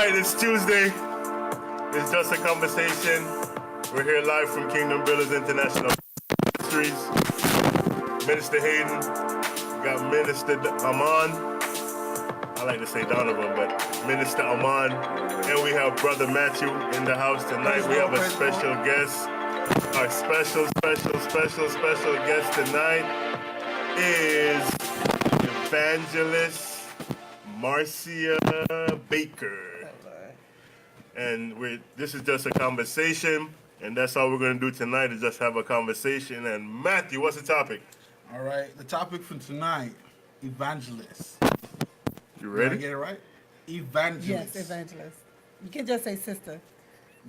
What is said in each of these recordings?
right, it's Tuesday. It's just a conversation. We're here live from Kingdom Builders International Ministries. Minister Hayden, we got Minister Amon. I like to say Donovan, but Minister Amon. And we have Brother Matthew in the house tonight. We have a special guest. Our special guest tonight is Evangelist Marcia Baker. And this is just a conversation, and that's all we're going to do tonight is just have a conversation. And Matthew, what's the topic? All right, the topic for tonight, evangelist. You ready? Did I get it right? Evangelist. Yes, evangelist. You can just say sister.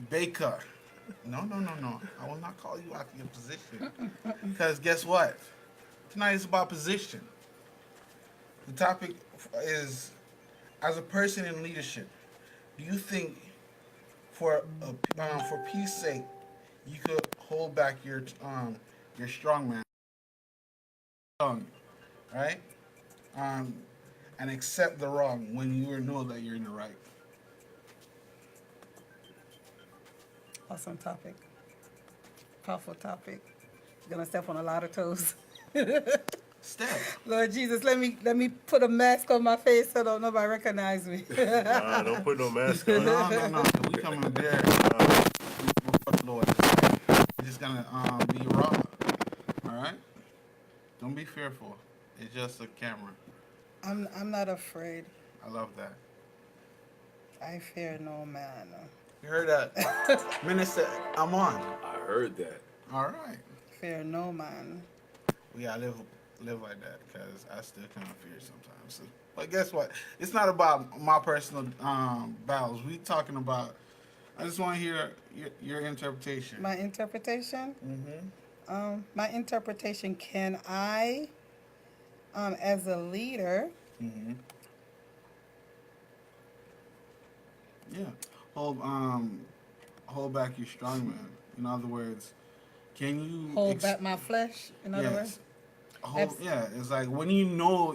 Baker. No. I will not call you out of your position. Because guess what? Tonight is about position. The topic is, as a person in leadership, do you think for peace sake, you could hold back your strong man, right? And accept the wrong when you know that you're in the right. Awesome topic. Powerful topic. Gonna step on a lot of toes. Step. Lord Jesus, let me put a mask on my face so don't nobody recognize me. Nah, don't put no mask on. No. We coming there before the Lord. We're just gonna be raw. All right. Don't be fearful. It's just a camera. I'm not afraid. I love that. I fear no man. You heard that, Minister Amon? I heard that. All right. Fear no man. We gotta live like that because I still kind of fear sometimes. So, but guess what? It's not about my personal battles. We talking about. I just want to hear your interpretation. My interpretation? Mm-hmm. My interpretation, can I, as a leader, Mm-hmm. Yeah. Hold back your strong man. In other words, can you hold back my flesh, in other words? It's like when you know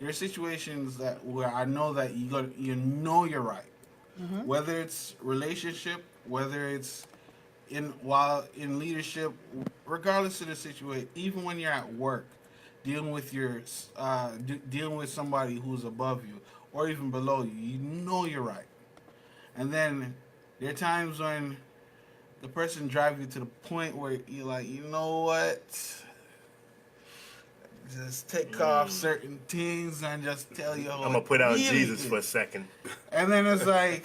there are situations where I know that you know you're right. Mm-hmm. Whether it's relationship, whether it's in leadership, regardless of the situation, even when you're at work, dealing with dealing with somebody who's above you or even below you, you know you're right. And then there are times when the person drives you to the point where you're like, you know what? Just take off certain things and just tell you. I'm gonna put out really Jesus is. for a second. And then it's like,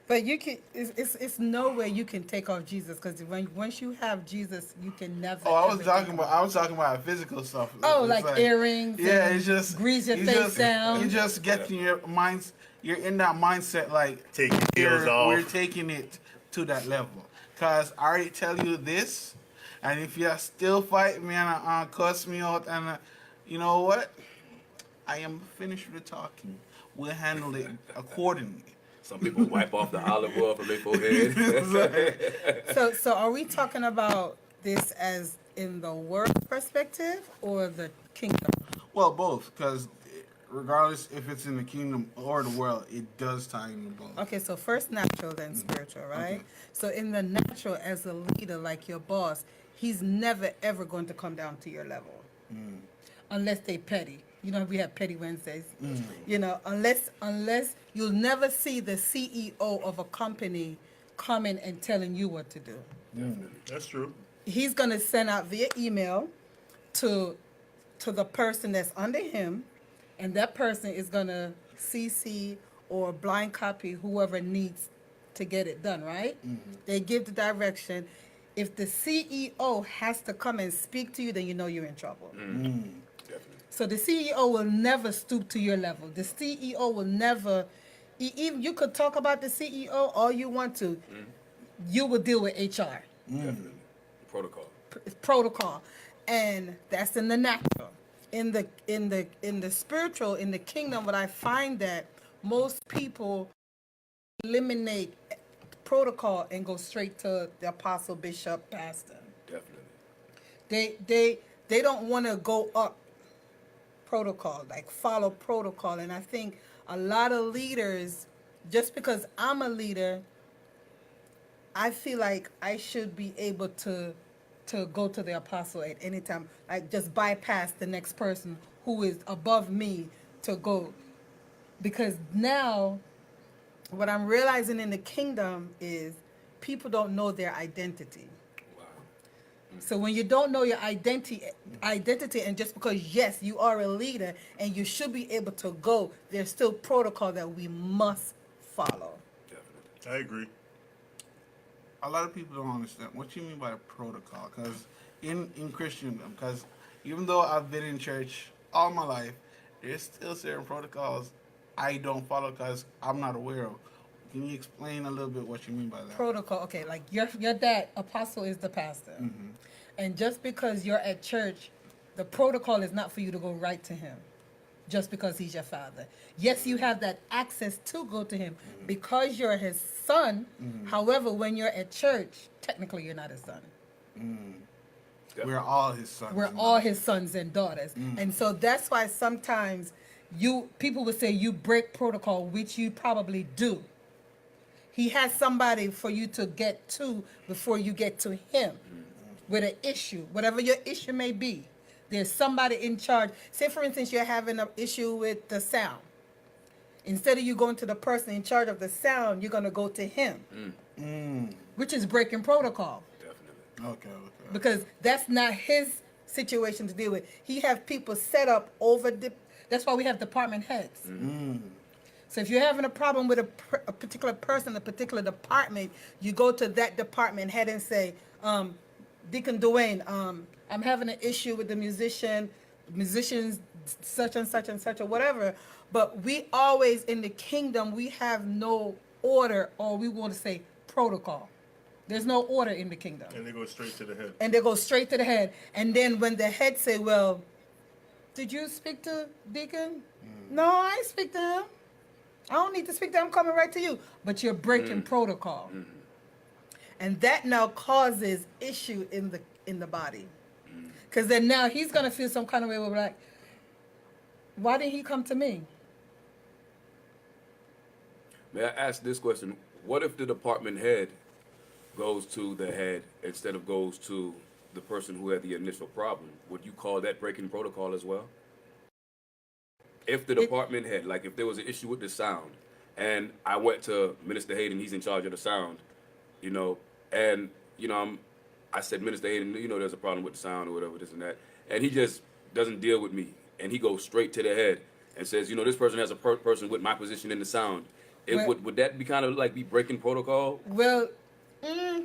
But you can. It's no way you can take off Jesus, because once you have Jesus, you can never. I was ever talking take about physical stuff. Oh, It's like earrings. Yeah, and it's just grease your face down. You just get in your minds. You're in that mindset like Take your heels off. We're taking it to that level. Cause I already tell you this, and if you still fight me and cuss me out, and you know what, I am finished with the talking. We'll handle it accordingly. Some people wipe off the olive oil from their forehead. So are we talking about this as in the world perspective or the kingdom? Well, both, because regardless if it's in the kingdom or the world, it does tie into both. Okay, so first natural, then spiritual, right? Okay. So in the natural, as a leader, like your boss, he's never ever going to come down to your level, unless they petty. You know, we have petty Wednesdays. You know, unless you'll never see the CEO of a company coming and telling you what to do. That's true. He's going to send out via email to the person that's under him, and that person is going to CC or blind copy whoever needs to get it done, right? They give the direction. If the CEO has to come and speak to you, then you know you're in trouble. Definitely. So the CEO will never stoop to your level. The CEO will never, even you could talk about the CEO all you want to, you will deal with HR. Definitely. Protocol. Protocol, and that's in the natural. In the spiritual, in the kingdom, what I find that most people eliminate protocol and go straight to the apostle, bishop, pastor. Definitely. They don't want to go up protocol, like follow protocol. And I think a lot of leaders just because I'm a leader, I feel like I should be able to go to the apostle at any time, like just bypass the next person who is above me to go. Because now, what I'm realizing in the kingdom is people don't know their identity. Wow. So when you don't know your identity, and just because yes, you are a leader and you should be able to go, there's still protocol that we must follow. Definitely. I agree. A lot of people don't understand what you mean by the protocol, because in Christendom, because even though I've been in church all my life, there's still certain protocols I don't follow because I'm not aware of. Can you explain a little bit what you mean by that? Protocol, okay, like your dad, apostle, is the pastor. And just because you're at church, the protocol is not for you to go right to him just because he's your father. Yes, you have that access to go to him because you're his son. However, when you're at church, technically you're not his son. We're all his sons. We're and all daughters. his sons and daughters. And so that's why sometimes people would say you break protocol, which you probably do. He has somebody for you to get to before you get to him with an issue, whatever your issue may be. There's somebody in charge. Say, for instance, you're having an issue with the sound. Instead of you going to the person in charge of the sound, you're going to go to him, which is breaking protocol. Definitely. Okay. Because that's not his situation to deal with. He have people set up over that's why we have department heads. So if you're having a problem with a particular person, a particular department, you go to that department head and say, Deacon Dwayne, I'm having an issue with the musicians such and such and such or whatever. But we always, in the kingdom, we have no order, or we want to say protocol. There's no order in the kingdom. And they go straight to the head. And they go straight to the head. And then when the head say, well, did you speak to Deacon? No, I ain't speak to him. I don't need to speak to him. I'm coming right to you. But you're breaking protocol. And that now causes issue in the body. Because then now he's going to feel some kind of way where we're like, why didn't he come to me? May I ask this question? What if the department head goes to the head instead of goes to the person who had the initial problem? Would you call that breaking protocol as well? If the department head, like if there was an issue with the sound, and I went to Minister Hayden, he's in charge of the sound, and I said, Minister Hayden, there's a problem with the sound or whatever, this and that, and he just doesn't deal with me, and he goes straight to the head and says, this person has a person with my position in the sound. Would that be kind of like be breaking protocol? Well,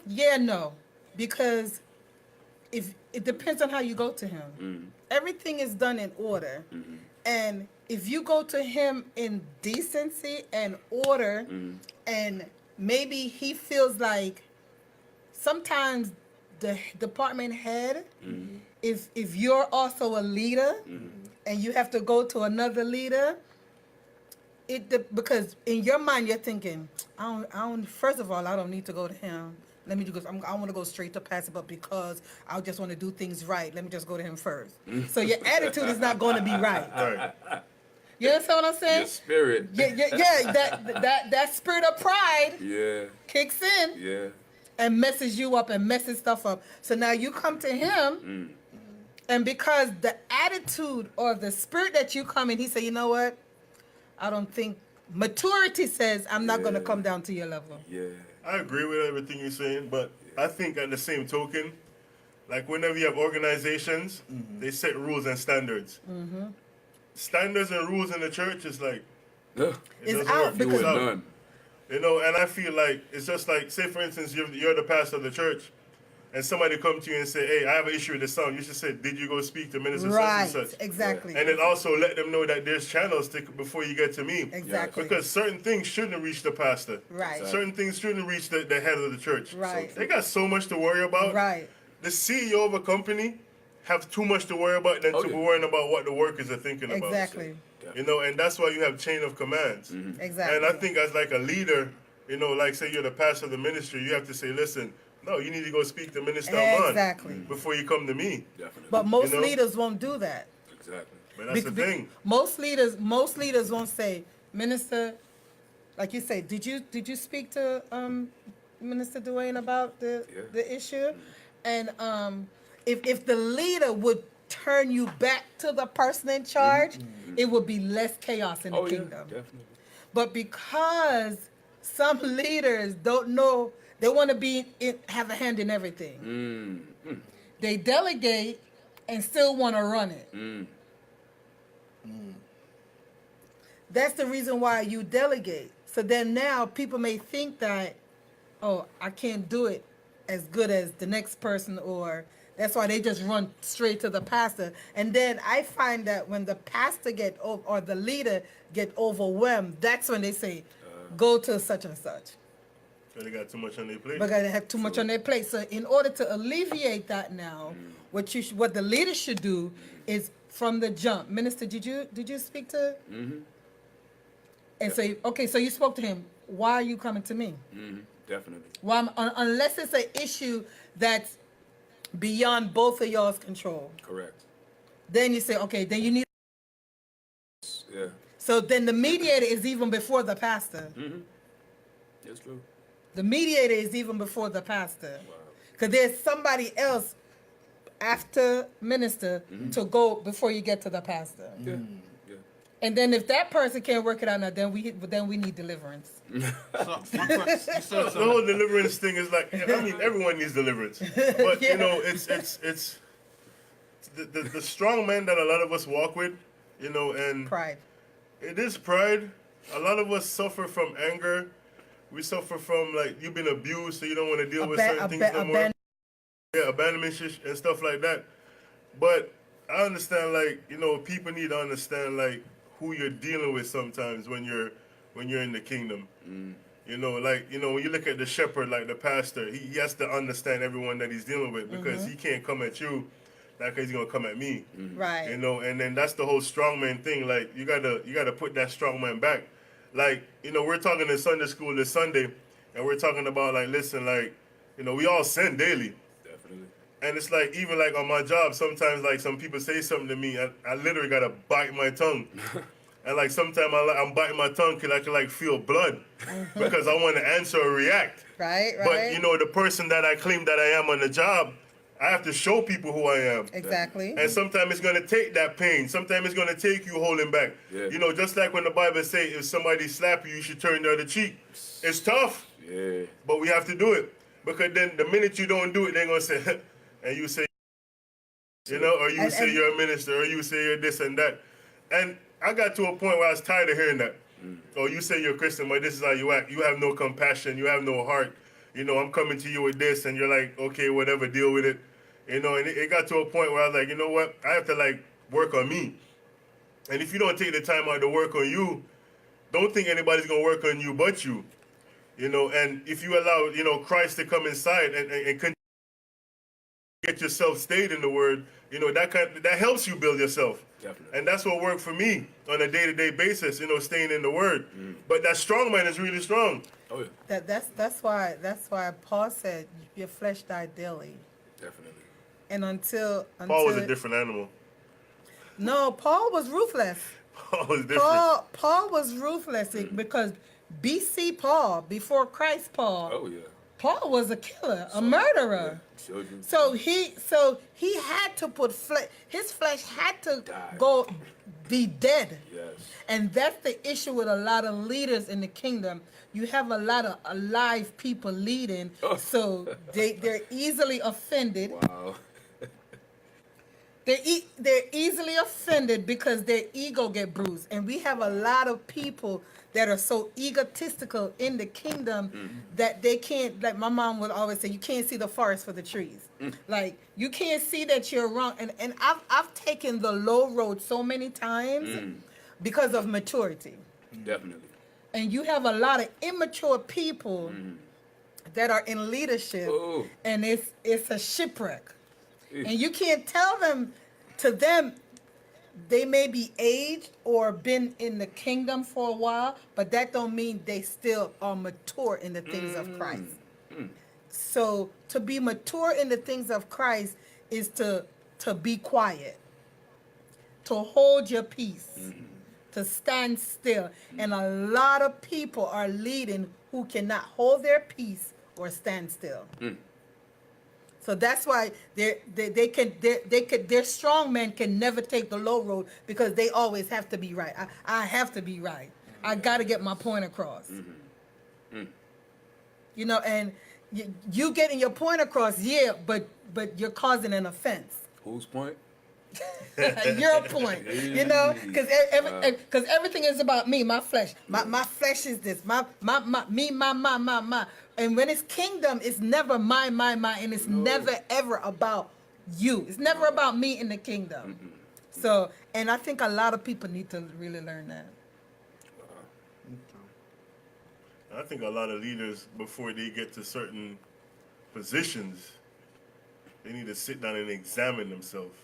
yeah, no. Because if it depends on how you go to him. Everything is done in order. And if you go to him in decency and order, and maybe he feels like sometimes the department head, if you're also a leader and you have to go to another leader, because in your mind you're thinking, I don't. First of all, I don't need to go to him. Let me just. I want to go straight to Pastor, but because I just want to do things right, let me just go to him first. So your attitude is not going to be right. Right. You understand what I'm saying? Your spirit. Yeah. That spirit of pride Yeah. kicks in Yeah. and messes you up and messes stuff up. So now you come to him, and because the attitude or the spirit that you come in, he said, you know what? I don't think maturity says I'm not going to come down to your level. Yeah. I agree with everything you're saying, but I think at the same token, like whenever you have organizations, they set rules and standards. Standards and rules in the church is like, Yeah. It's doesn't out work. You because were done. And I feel like it's just like, say for instance, you're the pastor of the church, and somebody come to you and say, hey, I have an issue with the sound. You should say, did you go speak to Minister right, such and such? exactly, And then also let them know that there's channels before you get to me. exactly, Because certain things shouldn't reach the pastor. right, Certain things shouldn't reach the head of the church. Right. They got so much to worry about. right, The CEO of a company have too much to worry about than Oh, to be yeah. worrying about what the workers are thinking about. exactly, And that's why you have chain of commands. exactly. And I think as like a leader, like say you're the pastor of the ministry, you have to say, listen, no, you need to go speak to Minister Aman Exactly. before you come to me. Definitely. But most You know? leaders won't do that. Exactly. But that's the thing. Most leaders won't say, Minister, like you say, did you speak to Minister Dwayne about the issue? And if the leader would turn you back to the person in charge, it would be less chaos in the Oh, yeah, kingdom. definitely. But because some leaders don't know, they want to have a hand in everything. They delegate and still want to run it. That's the reason why you delegate. So then now people may think that, oh, I can't do it as good as the next person, or that's why they just run straight to the pastor. And then I find that when the pastor or the leader get overwhelmed, that's when they say, go to such and such. So they got too much on their plate. Because they have too much on their plate. So in order to alleviate that now, what the leader should do is from the jump. Minister, did you speak to? And say, okay, so you spoke to him. Why are you coming to me? Definitely. Well, unless it's an issue that's beyond both of y'all's control. Correct. Then you say, okay, then you need. Yeah. So then the mediator is even before the pastor. That's true. The mediator is even before the pastor. Because there's somebody else after minister to go before you get to the pastor. Yeah. Yeah. And then if that person can't work it out now, then we need deliverance. So, my question, you said The something. whole deliverance thing is like, I mean, everyone needs deliverance, but Yeah. you know, it's the strong man that a lot of us walk with, you know, and Pride. it is pride. A lot of us suffer from anger. We suffer from like you've been abused, so you don't want to deal with certain things no more. Yeah, abandonment and stuff like that. But I understand, like, you know, people need to understand like who you're dealing with sometimes when you're in the kingdom. You know, like, you know, when you look at the shepherd, like the pastor, he has to understand everyone that he's dealing with because he can't come at you like he's gonna come at me. Right. You know, and then that's the whole strongman thing. Like you gotta put that strongman back. Like, you know, we're talking in Sunday school this Sunday, and we're talking about like, listen, like, you know, we all sin daily. Definitely. And it's like, even like on my job, sometimes like some people say something to me, I literally gotta bite my tongue. And like sometimes I'm biting my tongue because I can like feel blood because I want to answer or react. Right. But you know, the person that I claim that I am on the job, I have to show people who I am. Exactly. And sometimes it's gonna take that pain. Sometimes it's gonna take you holding back. Yeah. You know, just like when the Bible say, if somebody slap you, you should turn the other cheek. It's tough, Yeah. but we have to do it because then the minute you don't do it, they're gonna say, and you say, you know, or you say you're a minister, or you say you're this and that. And I got to a point where I was tired of hearing that. Or you say you're a Christian, but this is how you act. You have no compassion. You have no heart. You know, I'm coming to you with this, and you're like, okay, whatever, deal with it. You know, and it got to a point where I was like, you know what? I have to, like, work on me. And if you don't take the time out to work on you, don't think anybody's going to work on you but you. You know, and if you allow, you know, Christ to come inside and get yourself stayed in the Word, you know, that helps you build yourself. Definitely. And that's what worked for me on a day-to-day basis, you know, staying in the Word. But that strong man is really strong. Oh, yeah. That's why Paul said your flesh died daily. Definitely. And until Paul was a different animal. No, Paul was ruthless. Paul was different. Paul was ruthless because BC Paul, before Christ Paul, Oh, yeah. Paul was a killer, a murderer. Showed you. So he had to put his flesh had to Die. be dead. Yes. And that's the issue with a lot of leaders in the kingdom. You have a lot of alive people leading, Oh. so they're easily offended. Wow. They're easily offended because their ego get bruised. And we have a lot of people that are so egotistical in the kingdom that they can't, like my mom would always say, you can't see the forest for the trees. Like, you can't see that you're wrong. And I've taken the low road so many times because of maturity. Definitely. And you have a lot of immature people that are in leadership, Oh. and it's a shipwreck. Eesh. And you can't tell them, to them, they may be aged or been in the kingdom for a while, but that don't mean they still are mature in the things of Christ. So to be mature in the things of Christ is to be quiet, to hold your peace, to stand still. And a lot of people are leading who cannot hold their peace or stand still. So that's why their strong men can never take the low road, because they always have to be right. I have to be right. I got to get my point across. You know, and you getting your point across, yeah, but you're causing an offense. Whose point? Your point, you know, because everything is about me, my flesh. My flesh is this, my, and when it's kingdom, it's never my, and it's never ever about you. It's never about me in the kingdom. So, and I think a lot of people need to really learn that. I think a lot of leaders, before they get to certain positions, they need to sit down and examine themselves.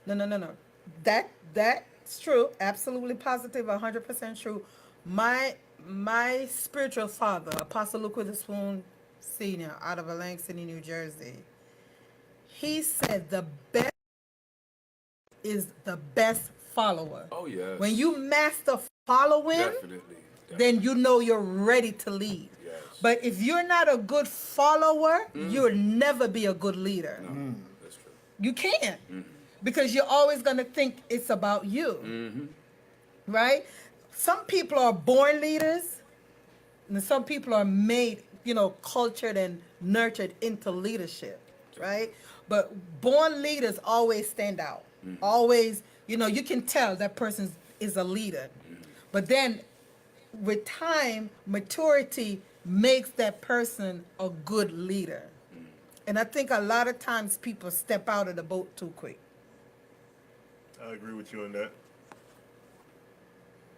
No. That's true. Absolutely positive, 100% true. My spiritual father, Apostle Luke Witherspoon Sr., out of Atlantic City, New Jersey, he said the best is the best follower. Oh, yes. When you master following, Definitely. then you know you're ready to lead. Yes. But if you're not a good follower, you'll never be a good leader. No, that's true. You can't. Because you're always going to think it's about you. Right? Some people are born leaders, and some people are made, you know, cultured and nurtured into leadership. Right? But born leaders always stand out. Always, you know, you can tell that person is a leader. But then with time, maturity makes that person a good leader. And I think a lot of times people step out of the boat too quick. I agree with you on that.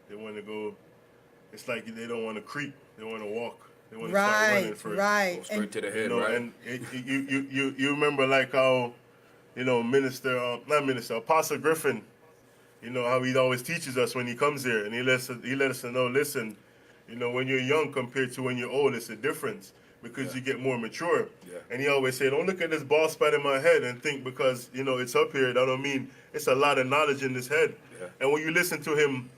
They want to go. It's like they don't want to creep. They want to walk. They want to start running first. Right. Go straight And to the You head, know, right? and you remember like how, you know, Apostle Griffin, you know, how he always teaches us when he comes here, and he let us know, listen, you know, when you're young compared to when you're old, it's a difference, because you get more mature. Yeah. And he always said, don't look at this bald spot in my head and think because, you know, it's up here, that don't mean it's a lot of knowledge in this head. Yeah. And when you listen to him,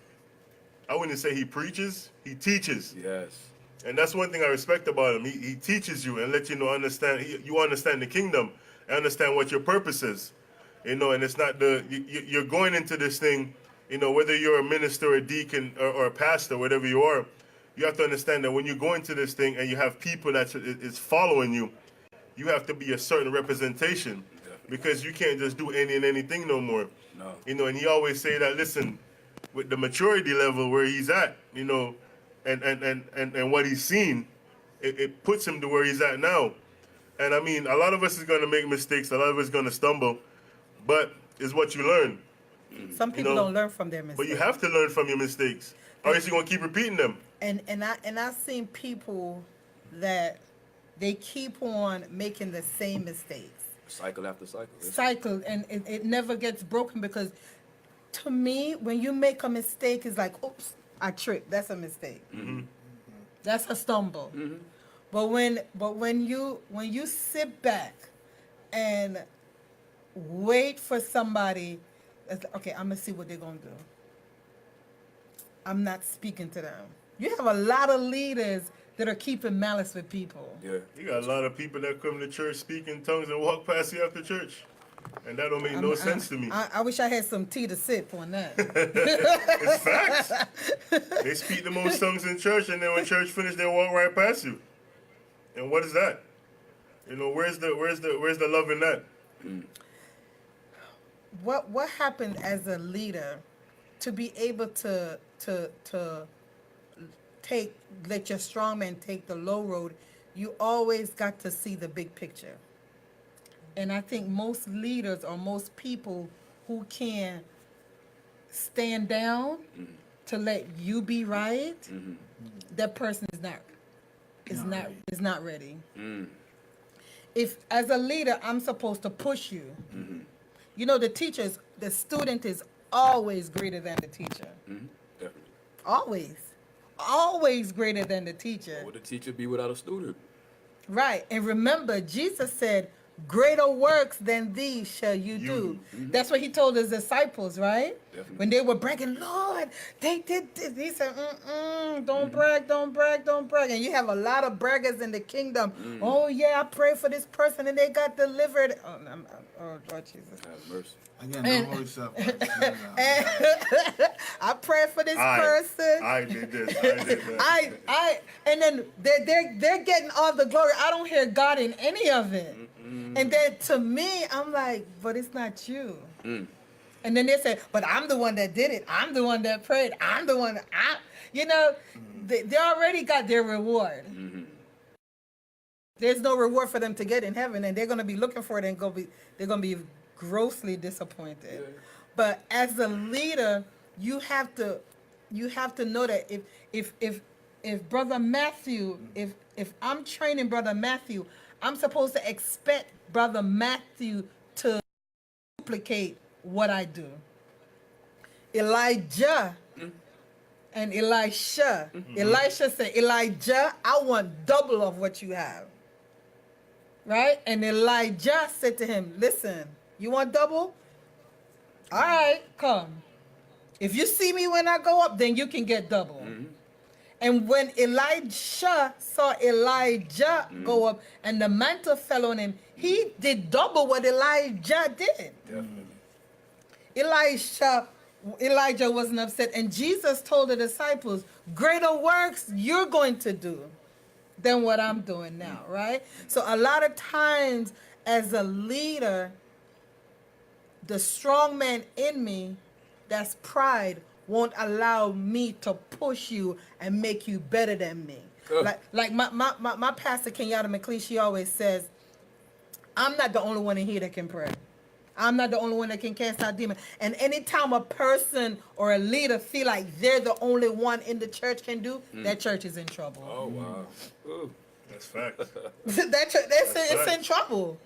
I wouldn't say he preaches, he teaches. Yes. And that's one thing I respect about him. He teaches you and lets you know, you understand the kingdom and understand what your purpose is. You know, and it's not you're going into this thing, you know, whether you're a minister or a deacon or a pastor, whatever you are, you have to understand that when you go into this thing and you have people that is following you, you have to be a certain representation, because you can't just do any and anything no more. No. You know, and he always say that, listen, with the maturity level where he's at, you know, and what he's seen, it puts him to where he's at now. And I mean, a lot of us is going to make mistakes. A lot of us is going to stumble, but it's what you learn. some people know, don't learn from their mistakes. But you have to learn from your mistakes, or else you're going to keep repeating them. And I've seen people that they keep on making the same mistakes. Cycle after cycle. Cycle, and it never gets broken, because to me, when you make a mistake, it's like, oops, I tripped. That's a mistake. That's a stumble. But when you sit back and wait for somebody, okay, I'm gonna see what they're gonna do. I'm not speaking to them. You have a lot of leaders that are keeping malice with people. Yeah. You got a lot of people that come to church, speak in tongues, and walk past you after church. And that don't make no sense to me. I wish I had some tea to sip on that. It's facts. They speak the most tongues in church, and then when church finished, they walk right past you. And what is that? You know, where's the love in that? What happened as a leader to be able to let your strong man take the low road? You always got to see the big picture. And I think most leaders or most people who can stand down to let you be right, that person is not ready. If as a leader I'm supposed to push you, you know, the student is always greater than the teacher. Definitely. Always greater than the teacher. Would a teacher be without a student? Right. And remember, Jesus said, greater works than these shall you do. That's what he told his disciples, right? Definitely. When they were bragging, Lord, they did this. He said, don't brag, don't brag, don't brag. And you have a lot of braggers in the kingdom. Oh, yeah, I prayed for this person and they got delivered. Oh Lord Jesus. Have mercy. Again, no holy stuff. I prayed for this person. I did this. I did that. And then they're getting all the glory. I don't hear God in any of it. And then to me, I'm like, but it's not you. And then they say, but I'm the one that did it. I'm the one that prayed. I'm the one they already got their reward. There's no reward for them to get in heaven, and they're going to be looking for it, and they're going to be grossly disappointed. But as a leader, you have to know that if Brother Matthew, if I'm training Brother Matthew, I'm supposed to expect Brother Matthew to duplicate what I do. Elijah and Elisha. Elisha said, Elijah, I want double of what you have. Right? And Elijah said to him, listen, you want double? All right, come. If you see me when I go up, then you can get double. And when Elisha saw Elijah go up and the mantle fell on him, he did double what Elijah did. Definitely. Elijah wasn't upset. And Jesus told the disciples, greater works you're going to do than what I'm doing now, right? So a lot of times as a leader, the strong man in me, that's pride, won't allow me to push you and make you better than me. Like my pastor, Kenyatta McLean, she always says, I'm not the only one in here that can pray. I'm not the only one that can cast out demons. And anytime a person or a leader feel like they're the only one in the church can do, that church is in trouble. Oh, wow. Ooh. That's facts. It's in trouble.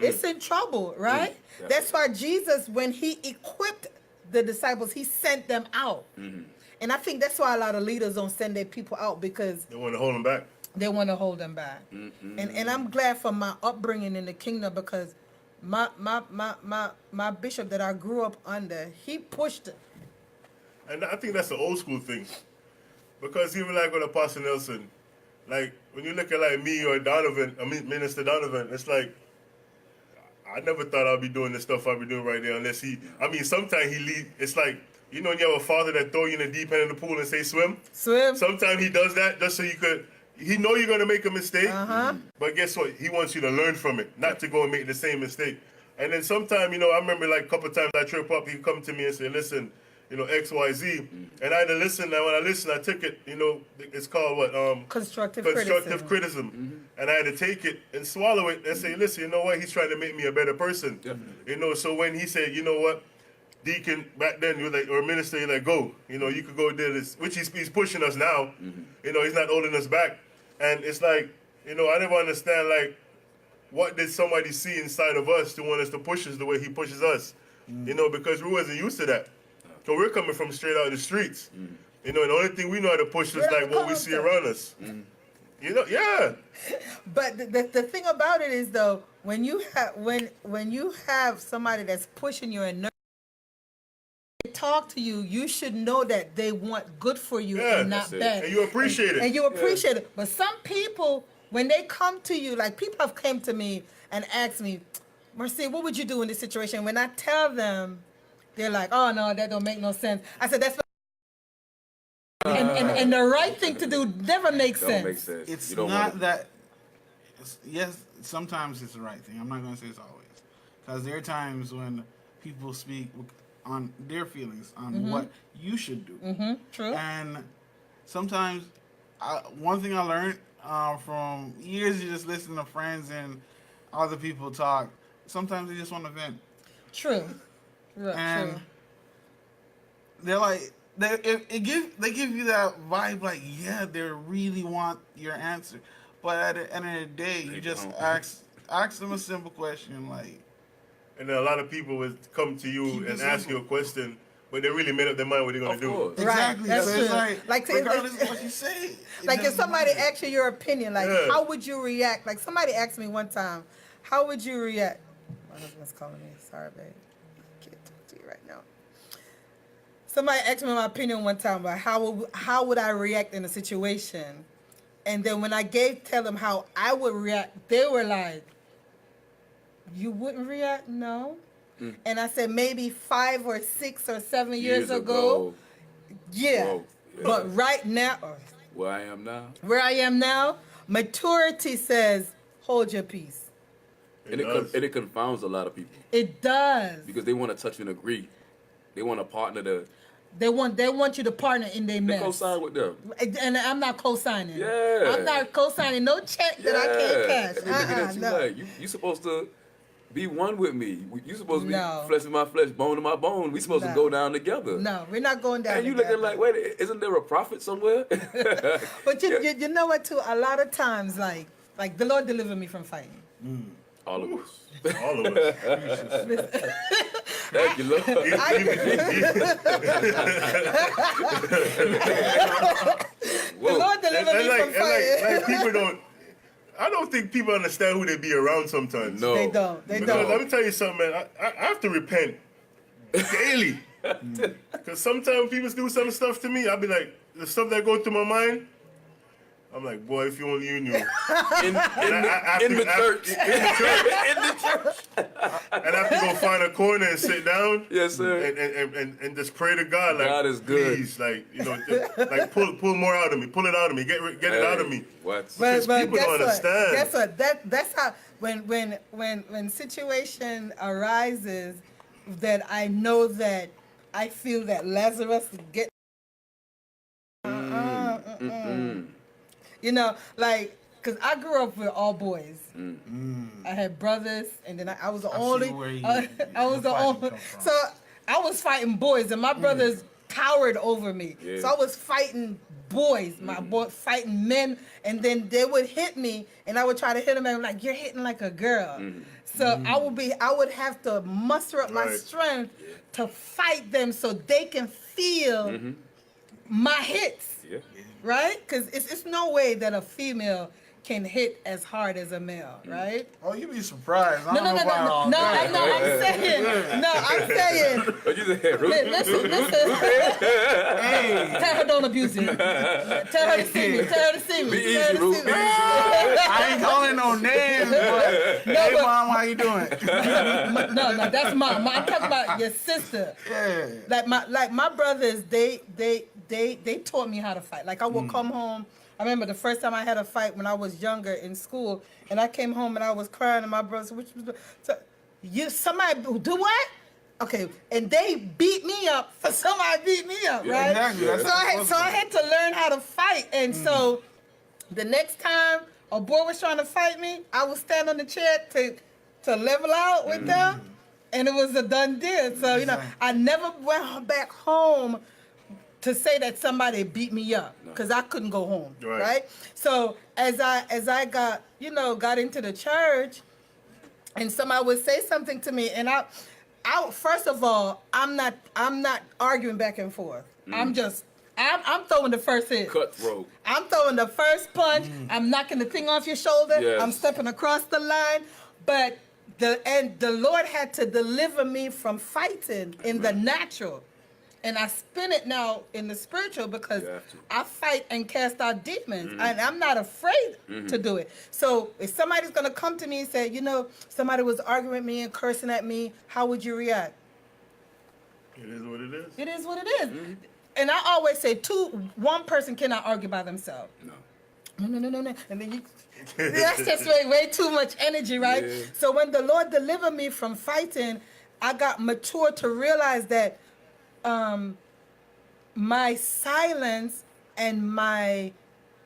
It's in trouble, right? Yeah. That's why Jesus, when he equipped the disciples, he sent them out. And I think that's why a lot of leaders don't send their people out, because They want to hold them back. they want to hold them back. And I'm glad for my upbringing in the kingdom, because my bishop that I grew up under, he pushed it. And I think that's the old school thing. Because even like with Apostle Nelson, like when you look at like me or Donovan, Minister Donovan, it's like, I never thought I'd be doing the stuff I'd be doing right there unless sometimes he lead. It's like, you know, when you have a father that throw you in the deep end of the pool and say swim? Swim. Sometimes he does that just so he know you're going to make a mistake, but guess what? He wants you to learn from it, not to go and make the same mistake. And then sometimes, you know, I remember like a couple of times I trip up, he'd come to me and say, listen, you know, X, Y, Z. And I had to listen, and when I listened, I took it, you know, it's called what? Constructive criticism. And I had to take it and swallow it and say, listen, you know what? He's trying to make me a better person. Definitely. You know, so when he said, you know what? Deacon, back then, you were like, or minister, you're like, go. You know, you could go do this, which he's pushing us now. You know, he's not holding us back. And it's like, you know, I never understand, like, what did somebody see inside of us to want us to push us the way he pushes us? You know, because we wasn't used to that. So we're coming from straight out of the streets. You know, and the only thing we know how to push is like what we see around us. You know, yeah. But the thing about it is, though, when you have somebody that's pushing you and talk to you, you should know that they want good for you and not bad. And you appreciate it. And you appreciate it. But some people, when they come to you, like people have come to me and asked me, Marcy, what would you do in this situation? When I tell them, they're like, oh no, that don't make no sense. I said, that's and the right thing to do never makes sense. Don't make sense. It's You don't not wanna- that. Yes, sometimes it's the right thing. I'm not going to say it's always, because there are times when people speak on their feelings on what you should do. True. And sometimes, one thing I learned from years of just listening to friends and other people talk, sometimes they just want to vent. True. And True. they're like, they give you that vibe, like, yeah, they really want your answer. But at the end of the day, you just ask them a simple question, like. And then a lot of people would come to you Keep it and ask you a simple. question, but they really made up their mind what they're going Of to do. course. Exactly. That's So it's true. like regardless of what you say. it Like if doesn't somebody matter. asks you your opinion, like Yeah. how would you react? Like somebody asked me one time, how would you react? My husband's calling me. Sorry, babe. Can't talk to you right now. Somebody asked me my opinion one time about how would I react in a situation, and then when I tell them how I would react, they were like, "You wouldn't react, no." And I said maybe 5 or 6 or 7 years ago, yeah. Whoa. Yeah. But right now, Where I am now. where I am now, maturity says, hold your peace. And it confounds a lot of people It does. because they want to touch and agree. They want to partner to They want you to partner in their mess. co-sign with them. And I'm not co-signing. Yeah. I'm not co-signing no check that I can't cash. They looking at you No. like, you supposed to be one with me. You supposed to be No. flesh of my flesh, bone of my bone. We supposed to No. go down together. No, we're not going down And you together. looking like, wait, isn't there a prophet somewhere? But you know what, too? A lot of times, like the Lord delivered me from fighting. All of us. All of us. Thank you, Lord. The Lord delivered me from fighting. like people don't. I don't think people understand who they be around sometimes. No. They don't. They Because don't. let me tell you something, man. I have to repent daily. Because sometimes people do some stuff to me, I'll be like, the stuff that go through my mind, I'm like, boy, if you only you knew. In the church. In the church. In the church. And I have to go find a corner and sit down. Yes, sir. And just pray to God, like, God is good. please, like, like pull more out of me, pull it out of me, get it out of me. What? Because people don't understand. Guess what? That's how when situation arises that I know that I feel that Lazarus get. You know, like, cause I grew up with all boys. I had brothers, and then I was the only. I was the only. So I was fighting boys, and my brothers towered over me. Yeah. So I was fighting boys, fighting men, and then they would hit me, and I would try to hit them, and I'm like, "You're hitting like a girl." So I would have to muster up my Right. strength to fight them, so they can feel my hits. Yeah. Right? Because it's no way that a female can hit as hard as a male, right? Oh, you be surprised. I No, don't no, know no, about no, all no, that. I'm saying, What you say, Ruth? listen, Hey, tell her don't abuse it. Tell her to see me, tell her to see me. Be tell her easy, to Ruth. see Be me. easy. I ain't calling no names, but hey, but- mom, how you doing? No, that's mom. I'm talking about your sister. Yeah. Like my brothers, they taught me how to fight. Like I would come home. I remember the first time I had a fight when I was younger in school, and I came home and I was crying, and my brother said, somebody do what? Okay, and they beat me up for somebody beat me up, right? exactly. That's So I had to learn how to fight, and so the next time a boy was trying to fight me, I would stand on the chair to level out with them, and it was a done deal. So I never went back home to say that somebody beat me up because I couldn't go home, right? So as I got into the church, and somebody would say something to me, and I first of all, I'm not arguing back and forth. I'm throwing the first hit. Cutthroat. I'm throwing the first punch. I'm knocking the thing off your shoulder. Yes. I'm stepping across the line. But the Lord had to deliver me from fighting in the natural. And I spin it now in the spiritual because You have to. I fight and cast out demons. And I'm not afraid to do it. So if somebody's going to come to me and say, somebody was arguing with me and cursing at me, how would you react? It is what it is. It is what it is. And I always say one person cannot argue by themselves. No. No. And then that's just way too much energy, right? Yeah. So when the Lord delivered me from fighting, I got mature to realize that my silence and my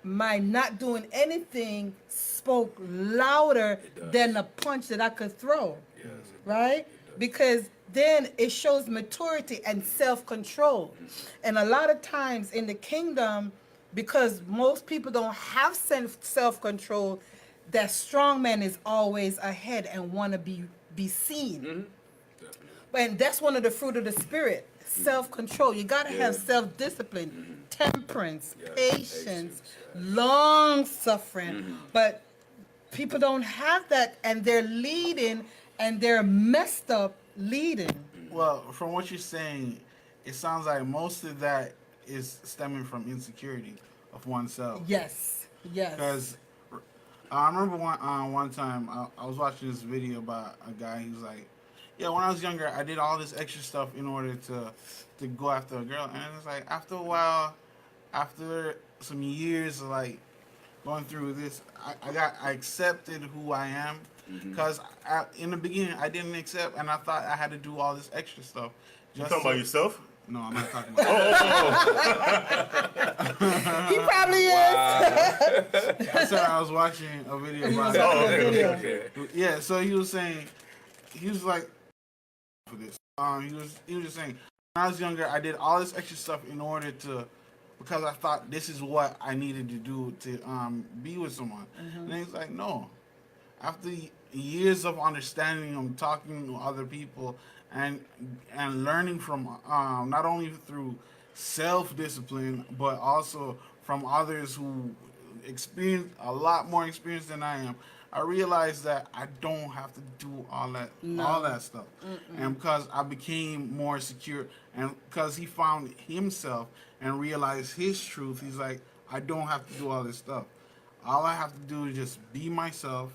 not doing anything spoke louder than the punch that I could throw. Yes. Right? Because then it shows maturity and self-control. And a lot of times in the kingdom, because most people don't have self-control, that strong man is always ahead and want to be seen. And that's one of the fruit of the spirit, self-control. You got to have self-discipline, temperance, patience, long-suffering. But People don't have that, and they're leading, and they're messed up leading. Well, from what you're saying, it sounds like most of that is stemming from insecurity of oneself. Yes, yes. Because I remember one time I was watching this video about a guy. He was like, "Yeah, when I was younger, I did all this extra stuff in order to go after a girl." And it's like after a while, after some years of like going through this, I accepted who I am. Because in the beginning, I didn't accept, and I thought I had to do all this extra stuff. You talking about yourself? No, I'm not talking about. He probably is. I said I was watching a video about was watching Oh, okay, a video. okay. Yeah, so he was saying, he was like, for this. He was just saying, when I was younger, I did all this extra stuff in order to, because I thought this is what I needed to do to be with someone. And he's like, no. After years of understanding and talking to other people and learning from not only through self-discipline but also from others who experience a lot more experience than I am, I realized that I don't have to do all that stuff. And because I became more secure and because he found himself and realized his truth, he's like, I don't have to do all this stuff. All I have to do is just be myself,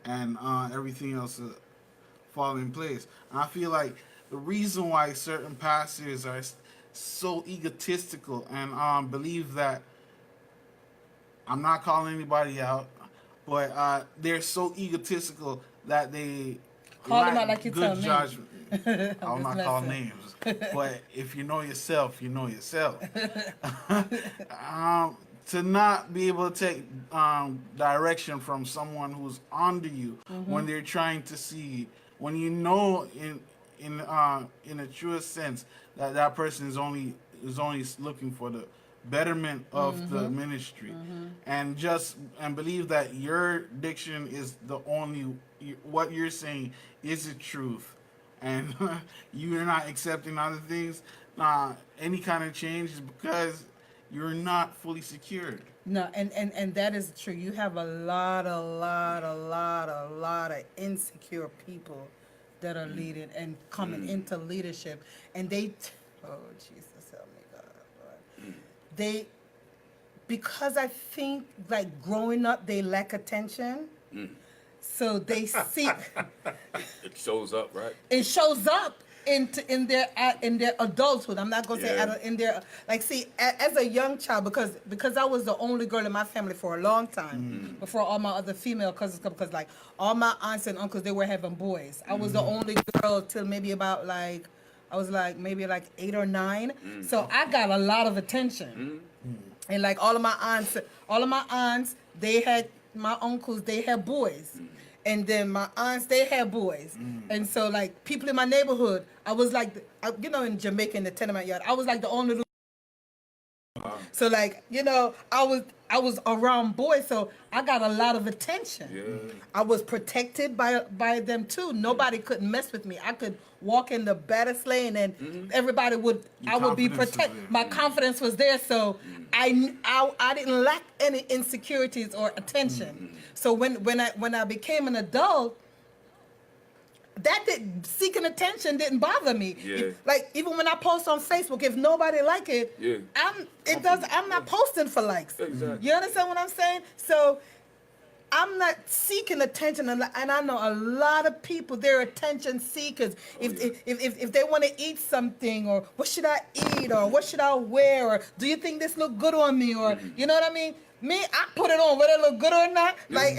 and everything else will fall in place. And I feel like the reason why certain pastors are so egotistical and believe that, I'm not calling anybody out, but they're so egotistical that they Call them lack out like you good tell me. judgment. I'll just not call messing. names, but if you know yourself, you know yourself. To not be able to take direction from someone who's under you when they're trying to see, when you know in a truest sense that person is only looking for the betterment of the ministry, and believe that your diction is the only, what you're saying is the truth, and you're not accepting other things. Any kind of change is because you're not fully secured. No, and that is true. You have a lot of insecure people that are leading and coming into leadership, and oh Jesus help me God, Lord. Because I think like growing up they lack attention, so they seek. It shows up, right? It shows up in their adulthood. I'm not gonna say Yeah. in their, like, see, as a young child, because I was the only girl in my family for a long time before all my other female cousins come, because like all my aunts and uncles, they were having boys. I was the only girl till maybe about like, I was like maybe like 8 or 9. So I got a lot of attention. And like all of my aunts, they had, my uncles, they had boys. And then my aunts, they had boys. And so like people in my neighborhood, I was like, you know, in Jamaica in the tenement yard, I was like the only little. So like, you know, I was around boys, so I got a lot of attention. Yeah. I was protected by them too. Nobody could mess with me. I could walk in the baddest lane and everybody would, Your I would be confidence was protected. there. My confidence was there, so I didn't lack any insecurities or attention. So when I became an adult, seeking attention didn't bother me. Yeah. Like even when I post on Facebook, if nobody like it, Yeah. I'm not posting for likes. Exactly. You understand what I'm saying? So I'm not seeking attention, and I know a lot of people, they're attention seekers. If they want to eat something, or what should I eat, or what should I wear, or do you think this look good on me, or you know what I mean? Me, I put it on whether it look good or not. Like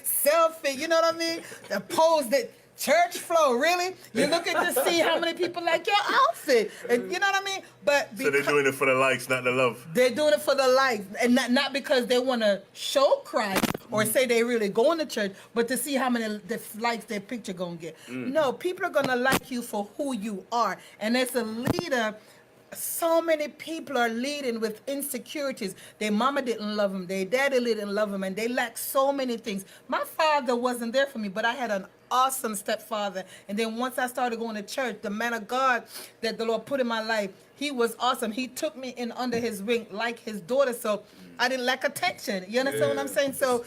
selfie, you know what I mean? The pose that. Church flow, really? You're looking to see how many people like your outfit, and you know what I mean? But So they're doing it for the likes, not the love. they're doing it for the likes, and not because they want to show Christ or say they really going to church, but to see how many likes their picture gonna get. No, people are gonna like you for who you are, and as a leader, so many people are leading with insecurities. Their mama didn't love them, their daddy didn't love them, and they lack so many things. My father wasn't there for me, but I had an awesome stepfather. And then once I started going to church, the man of God that the Lord put in my life, he was awesome. He took me in under his wing like his daughter. So I didn't lack attention. You understand what I'm saying? So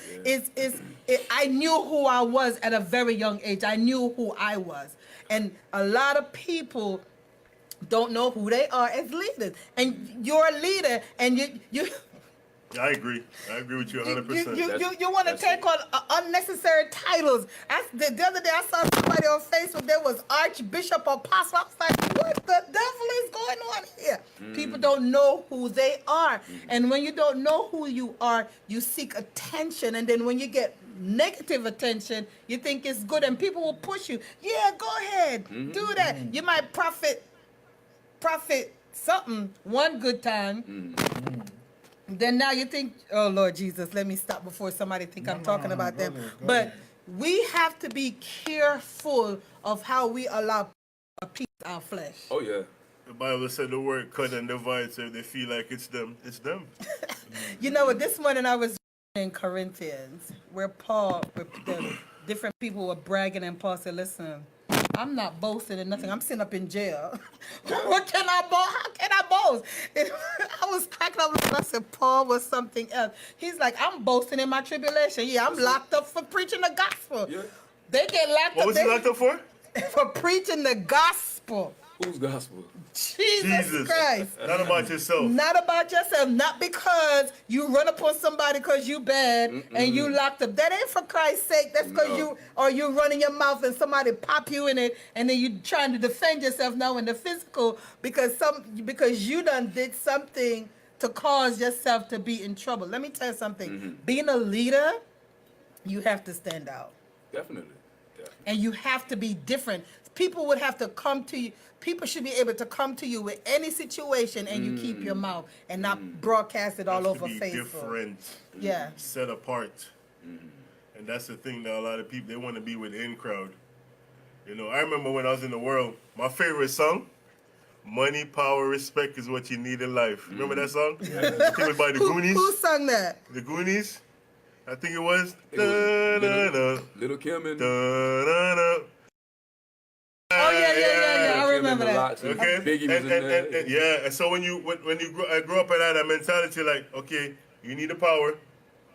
I knew who I was at a very young age. I knew who I was. And a lot of people don't know who they are as leaders. And you're a leader, and you I agree with you 100%. You want to take on unnecessary titles. The other day I saw somebody on Facebook. There was Archbishop Apostle. I was like, what the devil is going on here? People don't know who they are, and when you don't know who you are, you seek attention, and then when you get negative attention, you think it's good, and people will push you. Yeah, go ahead, do that. You might profit something one good time. Then now you think, oh Lord Jesus, let me stop before somebody think I'm talking about them. But we have to be careful of how we allow a piece of our flesh. Oh yeah. The Bible said the word cut and divide, so if they feel like it's them, it's them. You know what? This morning I was in Corinthians, where the different people were bragging, and Paul said, listen, I'm not boasting in nothing. I'm sitting up in jail. What can I boast? How can I boast? And I was cracking up. And I said, Paul was something else. He's like, I'm boasting in my tribulation. Yeah, I'm locked up for preaching the gospel. Yeah. They get locked up. What was he locked up for? For preaching the gospel. Whose gospel? Jesus Christ. Not about yourself. Not about yourself. Not because you run upon somebody because you bad and you locked up. That ain't for Christ's sake. That's because you running your mouth and somebody pop you in it, and then you trying to defend yourself now in the physical because you done did something to cause yourself to be in trouble. Let me tell you something. Being a leader, you have to stand out. Definitely. And you have to be different. People would have to come to you. People should be able to come to you with any situation, and you keep your mouth and not broadcast it all over be Facebook. Different. Yeah. Set apart. And that's the thing that a lot of people, they want to be with the in crowd. You know, I remember when I was in the world, my favorite song, Money, Power, Respect is What You Need in Life. Remember that song? I think it was by the Goonies. Who sung that? The Goonies? I think it was. Little Kim and Oh yeah. I remember that. Okay. Biggie was in there. Yeah, and so when you grow up and have that mentality, like, okay, you need the power.